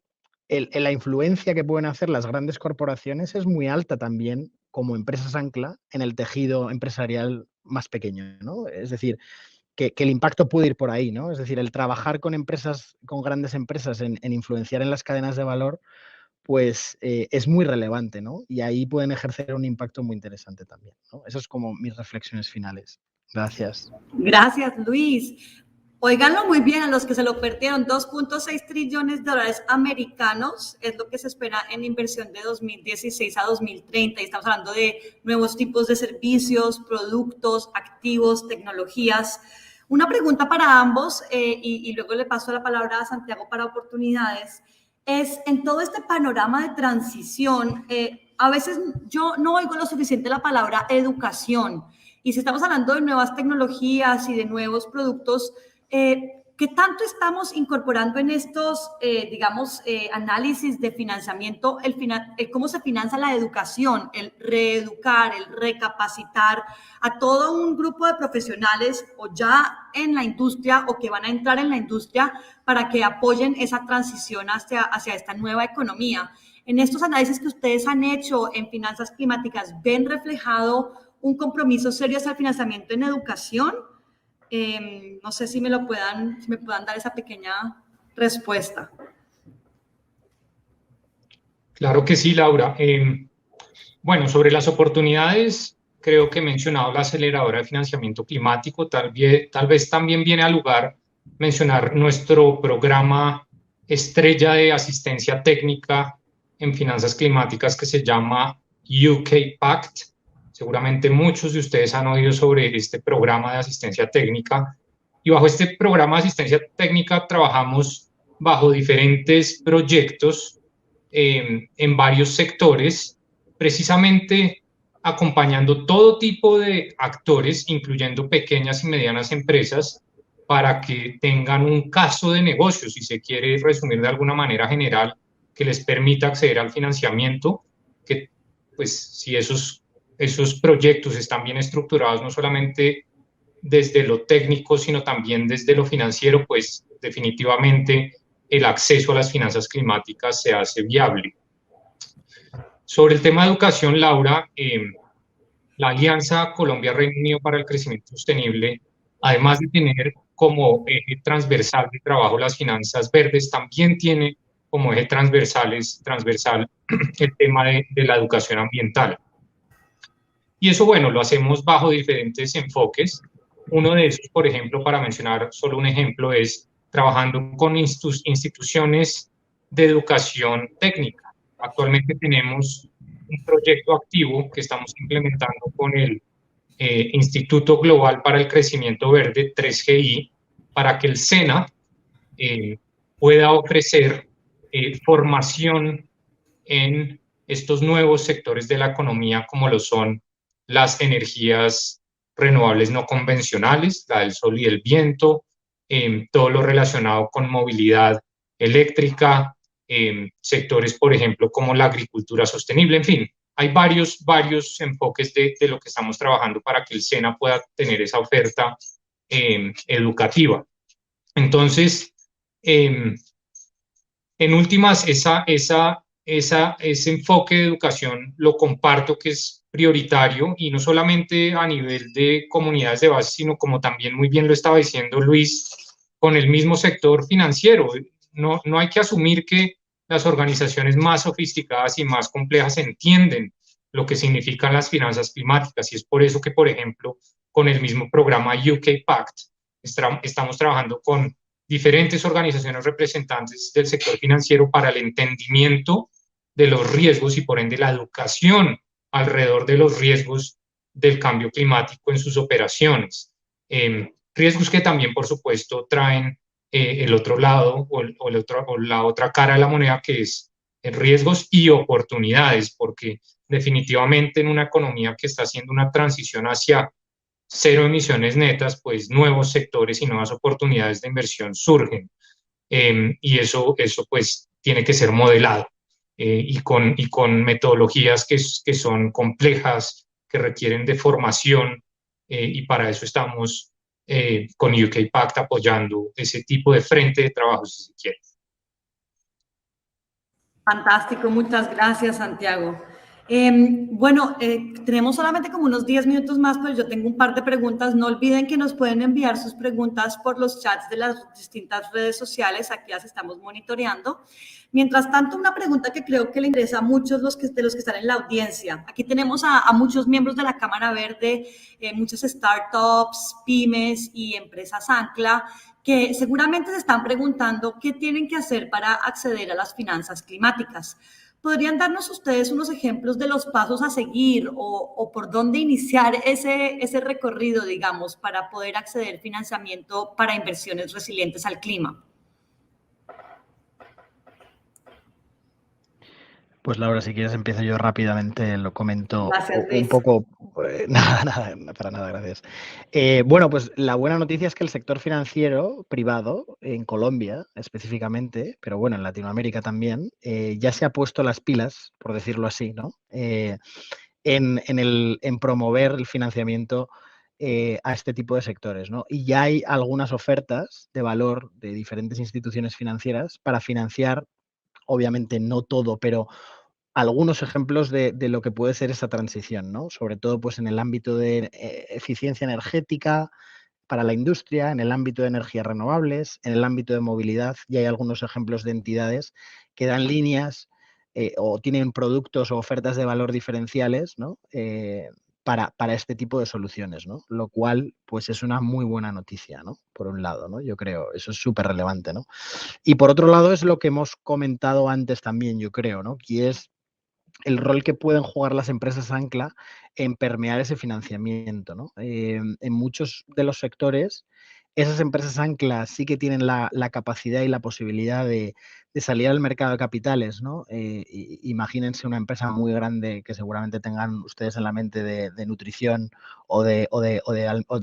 la influencia que pueden hacer las grandes corporaciones es muy alta también como empresas ancla en el tejido empresarial más pequeño, ¿no? Es decir, que el impacto puede ir por ahí, ¿no? Es decir, el trabajar con grandes empresas en influenciar en las cadenas de valor, pues es muy relevante, ¿no? Y ahí pueden ejercer un impacto muy interesante también, ¿no? Eso es como mis reflexiones finales. Gracias. Gracias, Luis. Óiganlo muy bien, a los que se lo perdieron, 2.6 trillones de dólares americanos es lo que se espera en inversión de 2016 a 2030. Y estamos hablando de nuevos tipos de servicios, productos, activos, tecnologías. Una pregunta para ambos y luego le paso la palabra a Santiago para oportunidades. Es en todo este panorama de transición, a veces yo no oigo lo suficiente la palabra educación. Y si estamos hablando de nuevas tecnologías y de nuevos productos, ¿qué tanto estamos incorporando en estos, análisis de financiamiento, cómo se financia la educación, el reeducar, el recapacitar a todo un grupo de profesionales o ya en la industria o que van a entrar en la industria para que apoyen esa transición hacia esta nueva economía? En estos análisis que ustedes han hecho en finanzas climáticas, ¿ven reflejado un compromiso serio hacia el financiamiento en educación? No sé si me puedan dar esa pequeña respuesta. Claro que sí, Laura. Bueno, sobre las oportunidades, creo que he mencionado la aceleradora de financiamiento climático. Tal vez también viene al lugar mencionar nuestro programa estrella de asistencia técnica en finanzas climáticas que se llama UK Pact. Seguramente muchos de ustedes han oído sobre este programa de asistencia técnica. Y bajo este programa de asistencia técnica trabajamos bajo diferentes proyectos en varios sectores, precisamente acompañando todo tipo de actores, incluyendo pequeñas y medianas empresas, para que tengan un caso de negocio, si se quiere resumir de alguna manera general, que les permita acceder al financiamiento, que pues si esos proyectos están bien estructurados, no solamente desde lo técnico, sino también desde lo financiero, pues definitivamente el acceso a las finanzas climáticas se hace viable. Sobre el tema de educación, Laura, la Alianza Colombia-Reino Unido para el Crecimiento Sostenible, además de tener como eje transversal de trabajo las finanzas verdes, también tiene como eje transversal el tema de la educación ambiental. Y eso, bueno, lo hacemos bajo diferentes enfoques. Uno de esos, por ejemplo, para mencionar solo un ejemplo, es trabajando con instituciones de educación técnica. Actualmente tenemos un proyecto activo que estamos implementando con el Instituto Global para el Crecimiento Verde, 3GI, para que el SENA pueda ofrecer formación en estos nuevos sectores de la economía, como lo son las energías renovables no convencionales, la del sol y el viento, todo lo relacionado con movilidad eléctrica, sectores, por ejemplo, como la agricultura sostenible, en fin. Hay varios enfoques de lo que estamos trabajando para que el SENA pueda tener esa oferta educativa. Entonces, en últimas, ese enfoque de educación lo comparto, que es prioritario, y no solamente a nivel de comunidades de base, sino como también muy bien lo estaba diciendo Luis, con el mismo sector financiero. No hay que asumir que las organizaciones más sofisticadas y más complejas entienden lo que significan las finanzas climáticas, y es por eso que, por ejemplo, con el mismo programa UK Pact, estamos trabajando con diferentes organizaciones representantes del sector financiero para el entendimiento de los riesgos y por ende la educación alrededor de los riesgos del cambio climático en sus operaciones. Riesgos que también, por supuesto, traen el otro lado o la otra cara de la moneda, que es riesgos y oportunidades, porque definitivamente en una economía que está haciendo una transición hacia cero emisiones netas, pues nuevos sectores y nuevas oportunidades de inversión surgen. Y eso pues tiene que ser modelado y con metodologías que son complejas, que requieren de formación, y para eso estamos con UK Pact apoyando ese tipo de frente de trabajo, si se quiere. Fantástico, muchas gracias, Santiago. Bueno, tenemos solamente como unos 10 minutos más, pero yo tengo un par de preguntas. No olviden que nos pueden enviar sus preguntas por los chats de las distintas redes sociales. Aquí las estamos monitoreando. Mientras tanto, una pregunta que creo que le interesa a muchos de los que están en la audiencia. Aquí tenemos a muchos miembros de la Cámara Verde, muchas startups, pymes y empresas ancla, que seguramente se están preguntando qué tienen que hacer para acceder a las finanzas climáticas. ¿Podrían darnos ustedes unos ejemplos de los pasos a seguir o por dónde iniciar ese recorrido, digamos, para poder acceder al financiamiento para inversiones resilientes al clima? Pues Laura, si quieres empiezo yo rápidamente, lo comento. Gracias, Luis. Un poco. Nada, para nada, gracias. Bueno, pues la buena noticia es que el sector financiero privado, en Colombia específicamente, pero bueno, en Latinoamérica también, ya se ha puesto las pilas, por decirlo así, ¿no? En promover el financiamiento a este tipo de sectores, ¿no? Y ya hay algunas ofertas de valor de diferentes instituciones financieras para financiar, obviamente no todo, pero algunos ejemplos de lo que puede ser esa transición, ¿no? Sobre todo pues en el ámbito de eficiencia energética para la industria, en el ámbito de energías renovables, en el ámbito de movilidad, y hay algunos ejemplos de entidades que dan líneas o tienen productos o ofertas de valor diferenciales, ¿no? Para este tipo de soluciones, ¿no? Lo cual pues es una muy buena noticia, ¿no? Por un lado, ¿no? Yo creo, eso es súper relevante, ¿no? Y por otro lado es lo que hemos comentado antes también, yo creo, ¿no? Que es el rol que pueden jugar las empresas ancla en permear ese financiamiento, ¿no? En muchos de los sectores, esas empresas ancla sí que tienen la capacidad y la posibilidad de salir al mercado de capitales, ¿no? Imagínense una empresa muy grande que seguramente tengan ustedes en la mente de nutrición o de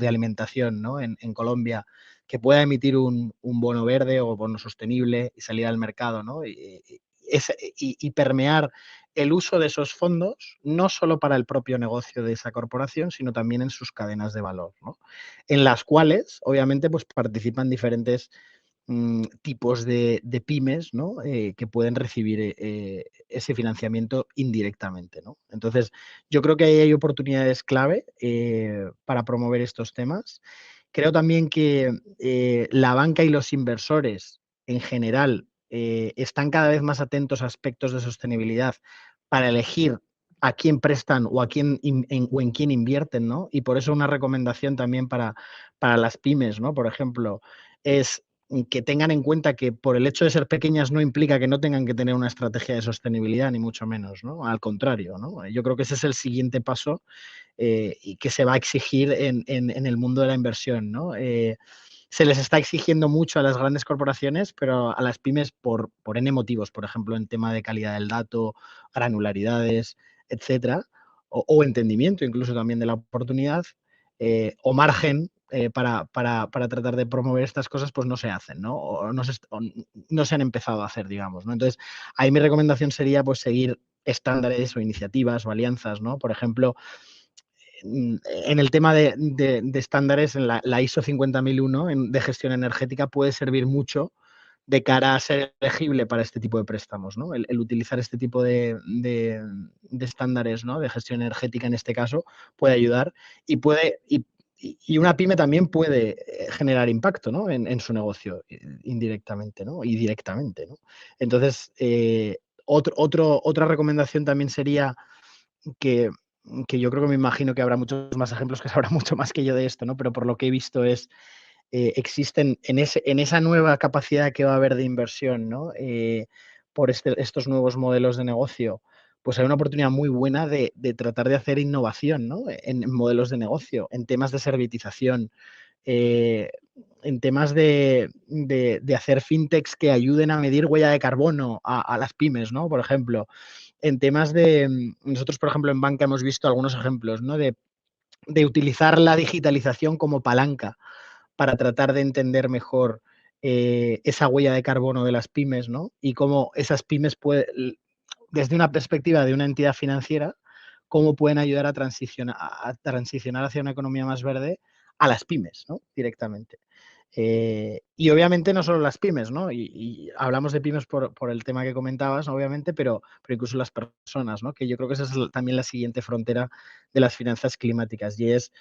alimentación, ¿no? En Colombia, que pueda emitir un bono verde o bono sostenible y salir al mercado, ¿no? Y permear el uso de esos fondos, no solo para el propio negocio de esa corporación, sino también en sus cadenas de valor, ¿no? En las cuales, obviamente, pues participan diferentes tipos de pymes, ¿no? Que pueden recibir ese financiamiento indirectamente, ¿no? Entonces, yo creo que ahí hay oportunidades clave para promover estos temas. Creo también que la banca y los inversores en general están cada vez más atentos a aspectos de sostenibilidad para elegir a quién prestan o en quién invierten, ¿no? Y por eso una recomendación también para las pymes, ¿no? Por ejemplo, es que tengan en cuenta que por el hecho de ser pequeñas no implica que no tengan que tener una estrategia de sostenibilidad, ni mucho menos, ¿no? Al contrario, ¿no? Yo creo que ese es el siguiente paso y que se va a exigir en el mundo de la inversión, ¿no? Se les está exigiendo mucho a las grandes corporaciones, pero a las pymes por N motivos, por ejemplo, en tema de calidad del dato, granularidades, etcétera, o entendimiento incluso también de la oportunidad, o margen para tratar de promover estas cosas, pues no se hacen, ¿no? O no se han empezado a hacer, digamos, ¿no? Entonces, ahí mi recomendación sería pues seguir estándares o iniciativas o alianzas, ¿no? Por ejemplo, en el tema de estándares, en la ISO 50001 de gestión energética puede servir mucho de cara a ser elegible para este tipo de préstamos, ¿no? El utilizar este tipo de estándares, ¿no? De gestión energética en este caso puede ayudar y una pyme también puede generar impacto, ¿no? En su negocio indirectamente, ¿no? Y directamente, ¿no? Entonces, otra recomendación también sería que yo creo que me imagino que habrá muchos más ejemplos, que sabrá mucho más que yo de esto, ¿no? Pero por lo que he visto existen en esa nueva capacidad que va a haber de inversión, ¿no? Por estos nuevos modelos de negocio, pues hay una oportunidad muy buena de tratar de hacer innovación, ¿no? En modelos de negocio, en temas de servitización, en temas de hacer fintechs que ayuden a medir huella de carbono a las pymes, ¿no? Por ejemplo, en temas nosotros, por ejemplo, en banca hemos visto algunos ejemplos, ¿no? De utilizar la digitalización como palanca para tratar de entender mejor esa huella de carbono de las pymes, ¿no? Y cómo esas pymes desde una perspectiva de una entidad financiera, cómo pueden ayudar a transicionar hacia una economía más verde a las pymes, ¿no? Directamente. Y obviamente no solo las pymes, ¿no? Y hablamos de pymes por el tema que comentabas, ¿no? Obviamente, pero incluso las personas, ¿no? Que yo creo que esa es también la siguiente frontera de las finanzas climáticas, y es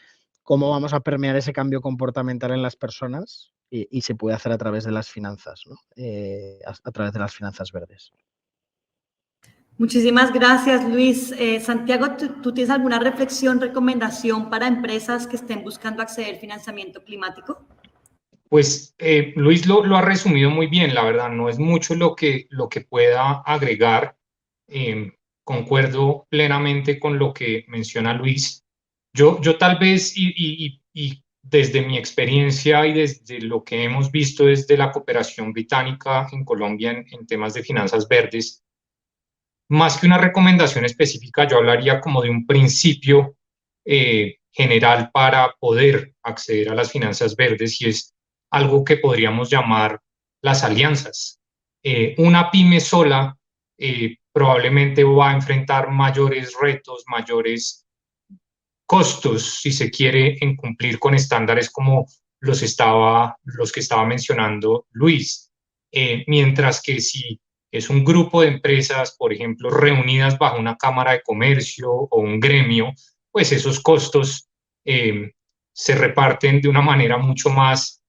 cómo vamos a permear ese cambio comportamental en las personas y se puede hacer a través de las finanzas, ¿no? A través de las finanzas verdes. Muchísimas gracias, Luis. Santiago, ¿tú tienes alguna reflexión, recomendación para empresas que estén buscando acceder al financiamiento climático? Pues Luis lo ha resumido muy bien, la verdad, no es mucho lo que pueda agregar. Concuerdo plenamente con lo que menciona Luis. Yo tal vez, y desde mi experiencia y desde lo que hemos visto desde la cooperación británica en Colombia en temas de finanzas verdes, más que una recomendación específica, yo hablaría como de un principio general para poder acceder a las finanzas verdes, y es algo que podríamos llamar las alianzas. Una pyme sola probablemente va a enfrentar mayores retos, mayores costos, si se quiere, en cumplir con estándares como los que estaba mencionando Luis. Mientras que si es un grupo de empresas, por ejemplo, reunidas bajo una cámara de comercio o un gremio, pues esos costos se reparten de una manera mucho más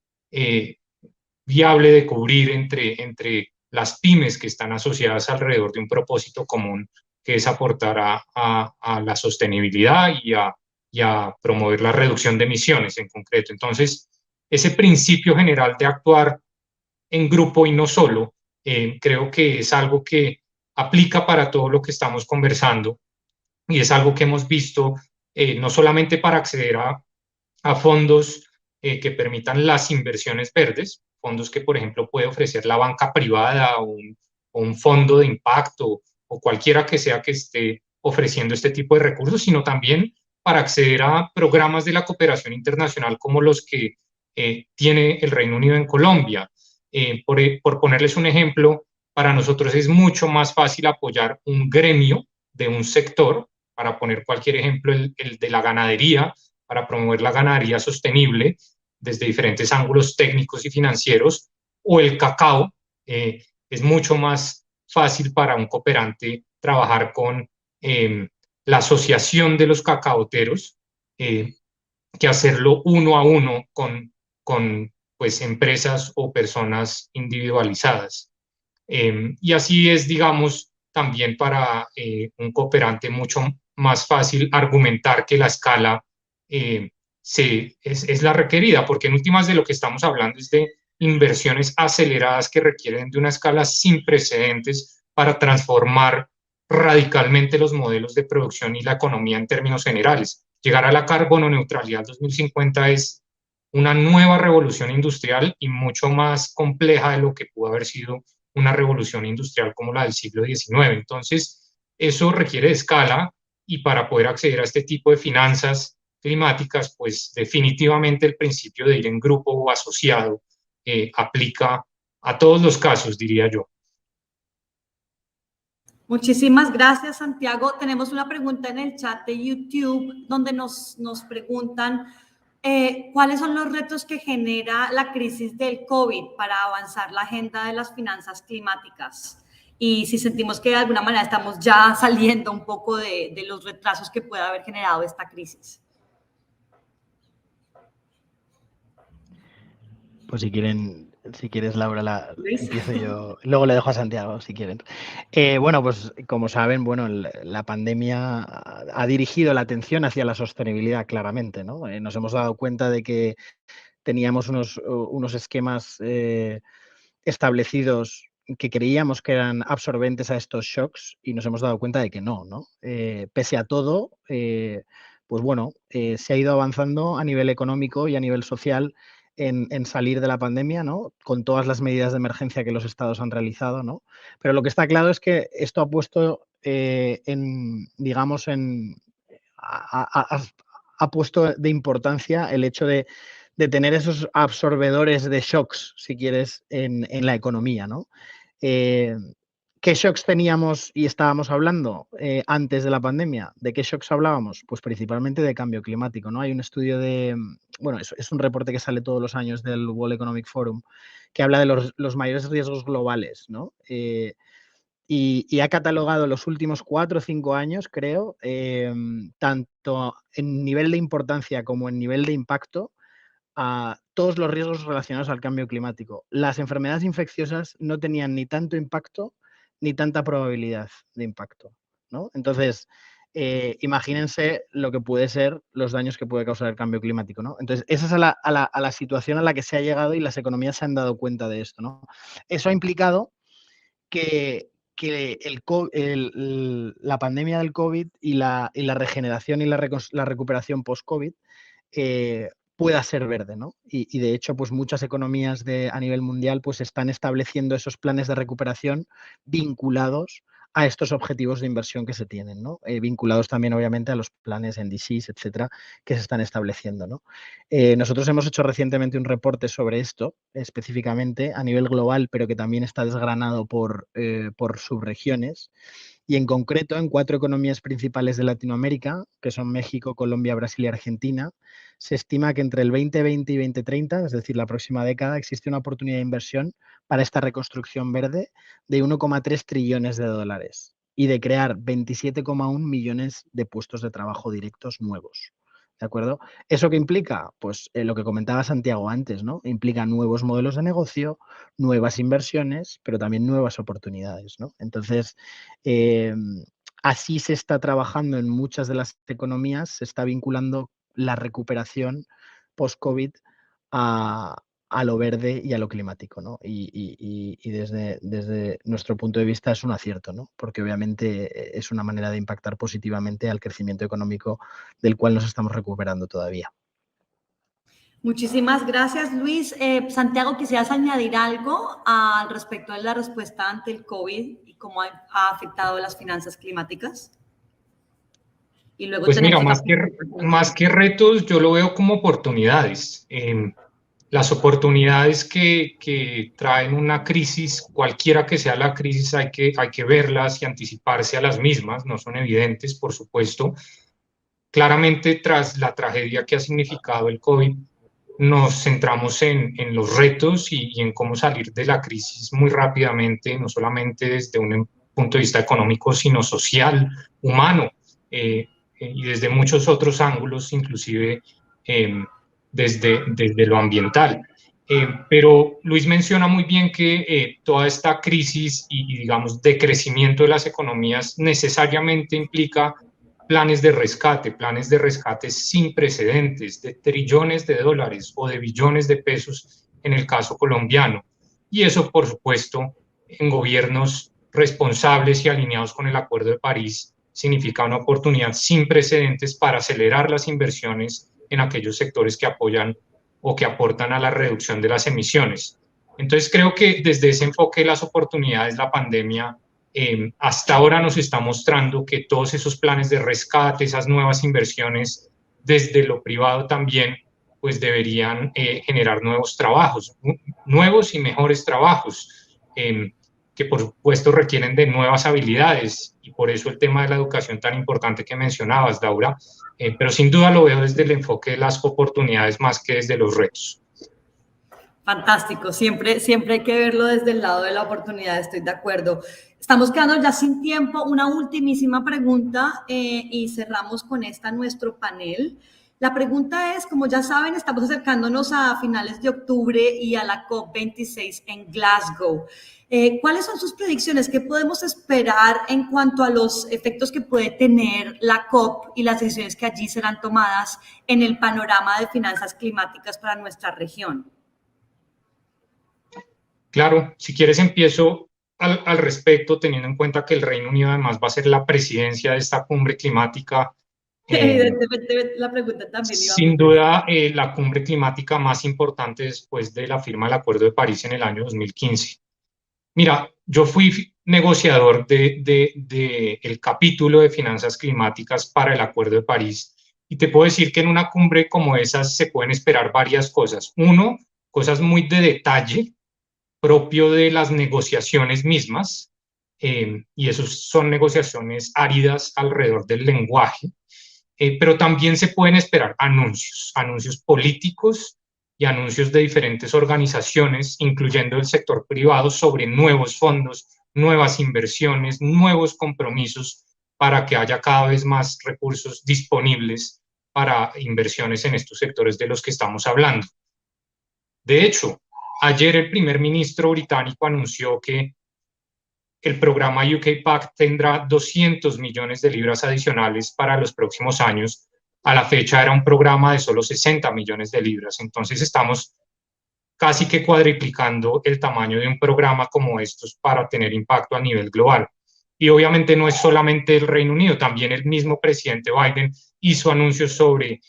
viable de cubrir entre las pymes que están asociadas alrededor de un propósito común, que es aportar a la sostenibilidad y a promover la reducción de emisiones en concreto. Entonces, ese principio general de actuar en grupo y no solo, creo que es algo que aplica para todo lo que estamos conversando, y es algo que hemos visto no solamente para acceder a fondos que permitan las inversiones verdes, fondos que, por ejemplo, puede ofrecer la banca privada o un fondo de impacto o cualquiera que sea que esté ofreciendo este tipo de recursos, sino también para acceder a programas de la cooperación internacional como los que tiene el Reino Unido en Colombia. Por ponerles un ejemplo, para nosotros es mucho más fácil apoyar un gremio de un sector, para poner cualquier ejemplo, el de la ganadería, para promover la ganadería sostenible desde diferentes ángulos técnicos y financieros, o el cacao. Es mucho más fácil para un cooperante trabajar con la asociación de los cacaoteros que hacerlo uno a uno con pues, empresas o personas individualizadas. Y así es, digamos, también para un cooperante mucho más fácil argumentar que la escala es la requerida, porque en últimas de lo que estamos hablando es de inversiones aceleradas que requieren de una escala sin precedentes para transformar radicalmente los modelos de producción y la economía en términos generales. Llegar a la carbono neutralidad 2050 es una nueva revolución industrial y mucho más compleja de lo que pudo haber sido una revolución industrial como la del siglo XIX. Entonces, eso requiere de escala, y para poder acceder a este tipo de finanzas climáticas, pues definitivamente el principio de ir en grupo o asociado aplica a todos los casos, diría yo. Muchísimas gracias, Santiago. Tenemos una pregunta en el chat de YouTube donde nos preguntan cuáles son los retos que genera la crisis del COVID para avanzar la agenda de las finanzas climáticas y si sentimos que de alguna manera estamos ya saliendo un poco de los retrasos que puede haber generado esta crisis. Pues si quieres, Laura, empiezo yo. Luego le dejo a Santiago, si quieren. Bueno, pues como saben, bueno, la pandemia ha dirigido la atención hacia la sostenibilidad claramente, ¿no? Nos hemos dado cuenta de que teníamos unos esquemas establecidos que creíamos que eran absorbentes a estos shocks y nos hemos dado cuenta de que no, ¿no? Pese a todo, pues bueno, se ha ido avanzando a nivel económico y a nivel social en salir de la pandemia, ¿no? Con todas las medidas de emergencia que los estados han realizado, ¿no? Pero lo que está claro es que esto ha puesto ha puesto de importancia el hecho de tener esos absorbedores de shocks, si quieres, en la economía, ¿no? ¿Qué shocks teníamos y estábamos hablando antes de la pandemia? ¿De qué shocks hablábamos? Pues principalmente de cambio climático, ¿no? Hay un estudio bueno, es un reporte que sale todos los años del World Economic Forum que habla de los mayores riesgos globales, ¿no? Y ha catalogado los últimos 4 o 5 años, creo, tanto en nivel de importancia como en nivel de impacto, a todos los riesgos relacionados al cambio climático. Las enfermedades infecciosas no tenían ni tanto impacto ni tanta probabilidad de impacto, ¿no? Entonces, imagínense lo que puede ser los daños que puede causar el cambio climático, ¿no? Entonces, esa es a la situación a la que se ha llegado y las economías se han dado cuenta de esto, ¿no? Eso ha implicado que la pandemia del COVID y la regeneración y la recuperación post-COVID pueda ser verde, ¿no? Y de hecho, pues muchas economías a nivel mundial pues están estableciendo esos planes de recuperación vinculados a estos objetivos de inversión que se tienen, ¿no? Vinculados también, obviamente, a los planes NDCs, etcétera, que se están estableciendo, ¿no? Nosotros hemos hecho recientemente un reporte sobre esto, específicamente a nivel global, pero que también está desgranado por subregiones. Y en concreto, en 4 economías principales de Latinoamérica, que son México, Colombia, Brasil y Argentina, se estima que entre el 2020 y 2030, es decir, la próxima década, existe una oportunidad de inversión para esta reconstrucción verde de 1,3 trillones de dólares y de crear 27,1 millones de puestos de trabajo directos nuevos. ¿De acuerdo? ¿Eso qué implica? Pues lo que comentaba Santiago antes, ¿no? Implica nuevos modelos de negocio, nuevas inversiones, pero también nuevas oportunidades, ¿no? Entonces, así se está trabajando en muchas de las economías, se está vinculando la recuperación post-COVID a lo verde y a lo climático, ¿no? Y desde nuestro punto de vista es un acierto, ¿no? Porque obviamente es una manera de impactar positivamente al crecimiento económico del cual nos estamos recuperando todavía. Muchísimas gracias, Luis. Santiago, ¿quisieras añadir algo al respecto de la respuesta ante el COVID y cómo ha afectado las finanzas climáticas? Y luego pues mira, más que retos, yo lo veo como oportunidades. Las oportunidades que traen una crisis, cualquiera que sea la crisis, hay que verlas y anticiparse a las mismas, no son evidentes, por supuesto. Claramente, tras la tragedia que ha significado el COVID, nos centramos en los retos y en cómo salir de la crisis muy rápidamente, no solamente desde un punto de vista económico, sino social, humano, y desde muchos otros ángulos, inclusive desde lo ambiental. Pero Luis menciona muy bien que toda esta crisis y, digamos, decrecimiento de las economías necesariamente implica planes de rescate sin precedentes, de trillones de dólares o de billones de pesos en el caso colombiano. Y eso, por supuesto, en gobiernos responsables y alineados con el Acuerdo de París, significa una oportunidad sin precedentes para acelerar las inversiones en aquellos sectores que apoyan o que aportan a la reducción de las emisiones. Entonces, creo que desde ese enfoque de las oportunidades, la pandemia hasta ahora nos está mostrando que todos esos planes de rescate, esas nuevas inversiones, desde lo privado también, pues deberían generar nuevos trabajos, nuevos y mejores trabajos, que por supuesto requieren de nuevas habilidades, y por eso el tema de la educación tan importante que mencionabas, Daura, pero sin duda lo veo desde el enfoque de las oportunidades más que desde los retos. Fantástico, siempre hay que verlo desde el lado de la oportunidad, estoy de acuerdo. Estamos quedando ya sin tiempo, una ultimísima pregunta y cerramos con esta nuestro panel. La pregunta es, como ya saben, estamos acercándonos a finales de octubre y a la COP26 en Glasgow. ¿Cuáles son sus predicciones? ¿Qué podemos esperar en cuanto a los efectos que puede tener la COP y las decisiones que allí serán tomadas en el panorama de finanzas climáticas para nuestra región? Claro, si quieres empiezo al respecto, teniendo en cuenta que el Reino Unido además va a ser la presidencia de esta cumbre climática. Evidentemente la pregunta también iba Sin duda, la cumbre climática más importante después de la firma del Acuerdo de París en el año 2015. Mira, yo fui negociador del capítulo de finanzas climáticas para el Acuerdo de París, y te puedo decir que en una cumbre como esa se pueden esperar varias cosas. Uno, cosas muy de detalle, propio de las negociaciones mismas, y esos son negociaciones áridas alrededor del lenguaje, pero también se pueden esperar anuncios políticos y anuncios de diferentes organizaciones, incluyendo el sector privado, sobre nuevos fondos, nuevas inversiones, nuevos compromisos para que haya cada vez más recursos disponibles para inversiones en estos sectores de los que estamos hablando. De hecho, ayer el primer ministro británico anunció que el programa UK PAC tendrá 200 millones de libras adicionales para los próximos años. A la fecha era un programa de solo 60 millones de libras. Entonces estamos casi que cuadriplicando el tamaño de un programa como estos para tener impacto a nivel global. Y obviamente no es solamente el Reino Unido, también el mismo presidente Biden hizo anuncios sobre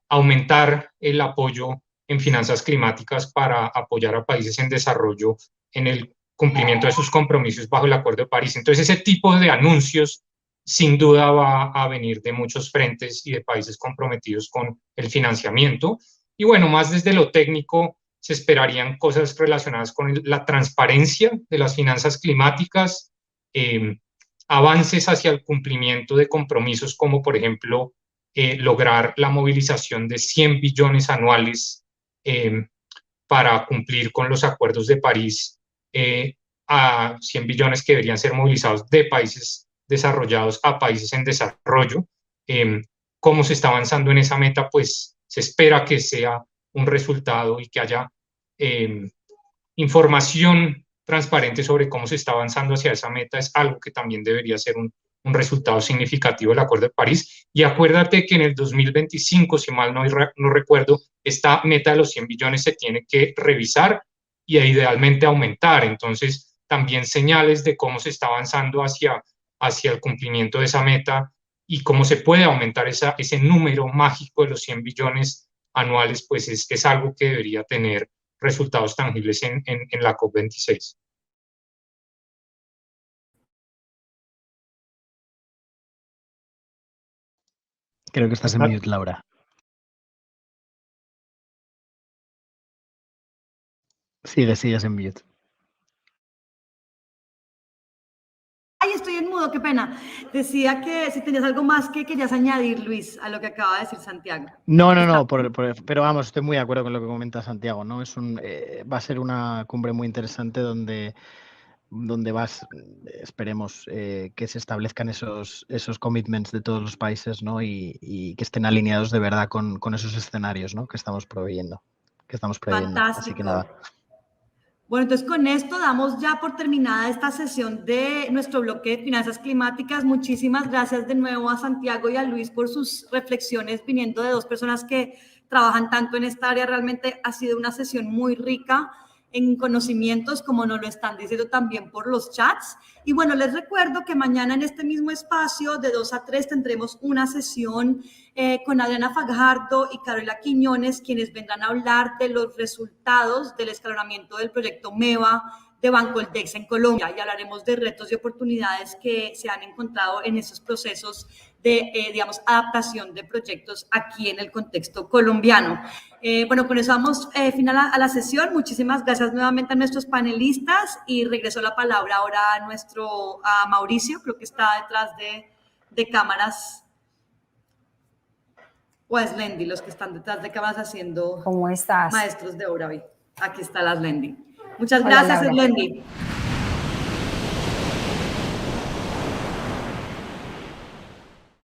aumentar el apoyo en finanzas climáticas para apoyar a países en desarrollo en el cumplimiento de sus compromisos bajo el Acuerdo de París. Entonces, ese tipo de anuncios sin duda va a venir de muchos frentes y de países comprometidos con el financiamiento. Y bueno, más desde lo técnico, se esperarían cosas relacionadas con la transparencia de las finanzas climáticas, avances hacia el cumplimiento de compromisos como, por ejemplo, lograr la movilización de 100 billones anuales para cumplir con los acuerdos de París, a 100 billones que deberían ser movilizados de países desarrollados a países en desarrollo. ¿Cómo se está avanzando en esa meta? Pues se espera que sea un resultado y que haya información transparente sobre cómo se está avanzando hacia esa meta. Es algo que también debería ser un resultado significativo del Acuerdo de París. Y acuérdate que en el 2025, si mal no recuerdo, esta meta de los 100 billones se tiene que revisar y idealmente aumentar. Entonces, también señales de cómo se está avanzando hacia el cumplimiento de esa meta y cómo se puede aumentar ese número mágico de los 100 billones anuales, pues es algo que debería tener resultados tangibles en la COP26. Creo que estás en mute, Laura. Sigues en mute. Ay, estoy en mudo, qué pena. Decía que si tenías algo más que querías añadir, Luis, a lo que acaba de decir Santiago. No, pero vamos, estoy muy de acuerdo con lo que comenta Santiago, ¿no? Va a ser una cumbre muy interesante donde esperemos que se establezcan esos commitments de todos los países, ¿no? Y que estén alineados de verdad con esos escenarios, ¿no? que estamos previendo. Fantástico. Así que nada. Bueno, entonces con esto damos ya por terminada esta sesión de nuestro bloque de finanzas climáticas. Muchísimas gracias de nuevo a Santiago y a Luis por sus reflexiones viniendo de dos personas que trabajan tanto en esta área. Realmente ha sido una sesión muy rica en conocimientos, como nos lo están diciendo también por los chats. Y bueno, les recuerdo que mañana en este mismo espacio, de 2 a 3, tendremos una sesión con Adriana Fajardo y Carola Quiñones, quienes vendrán a hablar de los resultados del escalonamiento del proyecto MEVA de Bancoldex en Colombia, y hablaremos de retos y oportunidades que se han encontrado en esos procesos de, digamos, adaptación de proyectos aquí en el contexto colombiano. Bueno, con eso damos final a la sesión. Muchísimas gracias nuevamente a nuestros panelistas y regreso la palabra ahora a Mauricio, creo que está detrás de cámaras, o a Slendy, los que están detrás de cámaras haciendo ¿Cómo estás? maestros de obra. Aquí está la Slendy. Muchas Hola, gracias, Laura. Slendy.